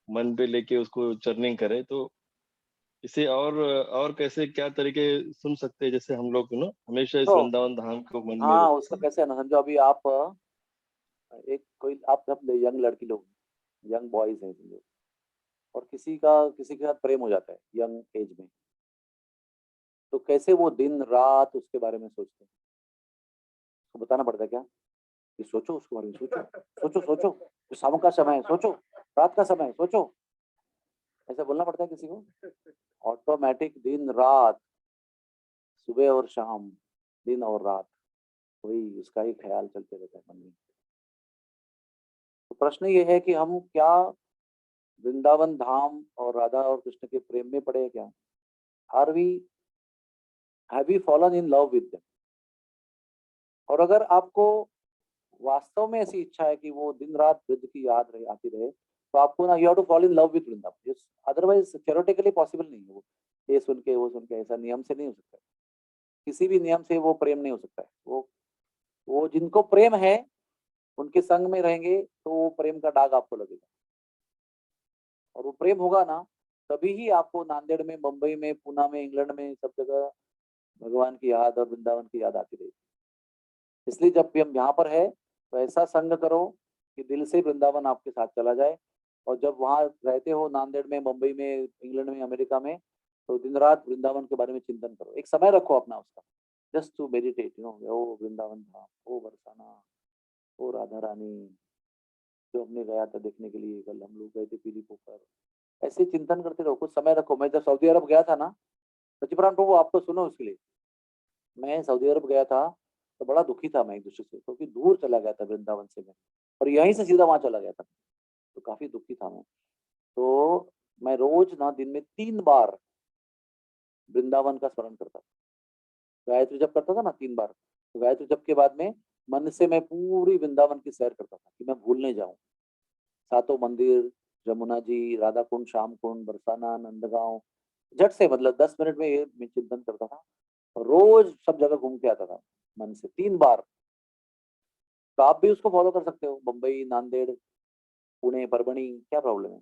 मन पे लेके उसको चर्निंग करें। तो इसे और कैसे क्या तरीके सुन सकते हैं, जैसे हम लोग हमेशा इस तो वृंदावन धाम को मन में हाँ, उसका रखें। कैसे है ना, समझो अभी आप एक कोई आप सब यंग लड़की लोग, यंग बॉयज हैं समझो, और किसी के साथ प्रेम हो जाता है यंग एज में, तो कैसे वो दिन रात उसके बारे में सोचते हैं। उसको बताना पड़ता है क्या कि सोचो उसके बारे में, सोचो सोचो सोचो, जो शाम का समय है सोचो, रात का समय है सोचो, ऐसा बोलना पड़ता है किसी को। ऑटोमेटिक दिन रात, सुबह और शाम, दिन और रात, वही उसका ही ख्याल चलते रहता है मन में। तो प्रश्न ये है कि हम क्या वृंदावन धाम और राधा और कृष्ण के प्रेम में पड़े हैं क्या? Are we have we fallen in love with them? और अगर आपको वास्तव में ऐसी इच्छा है कि वो दिन रात वृद्ध की याद रहे आती रहे, तो आपको ना, you have to fall in love with Vrindavan. Otherwise theoretically possible नहीं है वो, ये सुन के वो सुन के, ऐसा नियम से नहीं हो सकता है। किसी भी नियम से वो प्रेम नहीं हो सकता है। वो जिनको प्रेम है उनके संग में रहेंगे तो वो प्रेम का दाग आपको लगेगा, और वो प्रेम होगा ना, तभी ही आपको नांदेड़ में, मुंबई में, पूना में, इंग्लैंड में, सब जगह भगवान की याद और वृंदावन की याद आती रहेगी। इसलिए जब भी हम यहाँ पर है तो ऐसा संग करो कि दिल से वृंदावन आपके साथ चला जाए। और जब वहां रहते हो नांदेड़ में, मुंबई में, इंग्लैंड में, अमेरिका में, तो दिन रात वृंदावन के बारे में चिंतन करो। एक समय रखो अपना उसका, जस्ट टू मेडिटेट, ओ वृंदावन धाम, ओ बरसाना, ओ राधा रानी, जो हमने गया था देखने के लिए, कल हम लोग गए थे पीली पोखर। ऐसे चिंतन करते रहो, कुछ समय रखो। मैं जब सऊदी अरब गया था ना, सचिप्राण प्रभु आप तो सुनो उसके लिए, मैं सऊदी अरब गया था तो बड़ा दुखी था मैं एक दूसरे से, क्योंकि दूर चला गया था वृंदावन से मैं, और यहीं से सीधा वहां चला गया था, तो काफी दुखी था मैं। तो मैं रोज ना दिन में 3 बार वृंदावन का स्मरण करता था। गायत्री जप करता था ना 3 बार, तो गायत्री जप के बाद में मन से मैं पूरी वृंदावन की सैर करता था कि मैं भूल नहीं जाऊं। सातों मंदिर, जमुना जी, राधा कुंड, श्याम कुंड, बरसाना, नंदगांव, झट से, मतलब 10 मिनट में ये मैं चिंतन करता था, और रोज सब जगह घूम के आता था मन से 3 बार। तो आप भी उसको फॉलो कर सकते हो, मुंबई, नांदेड़, पुणे, परभणी, क्या प्रॉब्लम है?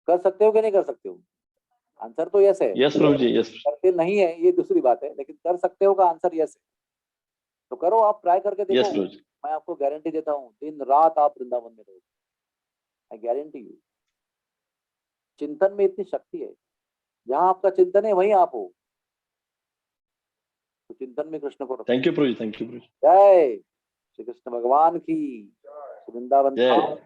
कर सकते हो कि नहीं कर सकते हो? आंसर तो यस है। यस प्रभु जी, यस। करते नहीं है ये दूसरी बात है, लेकिन कर सकते हो का आंसर यस है। तो करो, आप ट्राई करके देखो। यस प्रभु जी। मैं आपको गारंटी देता हूँ, दिन रात आप वृंदावन में रहोगे, आई गारंटी यू। चिंतन में इतनी शक्ति है, जहां आपका चिंतन है वहीं आप हो। तो चिंतन में कृष्ण को रखो। थैंक यू प्रभु जी, थैंक यू प्रभु जी। जय श्री कृष्ण भगवान की, वृंदावन जय। धाम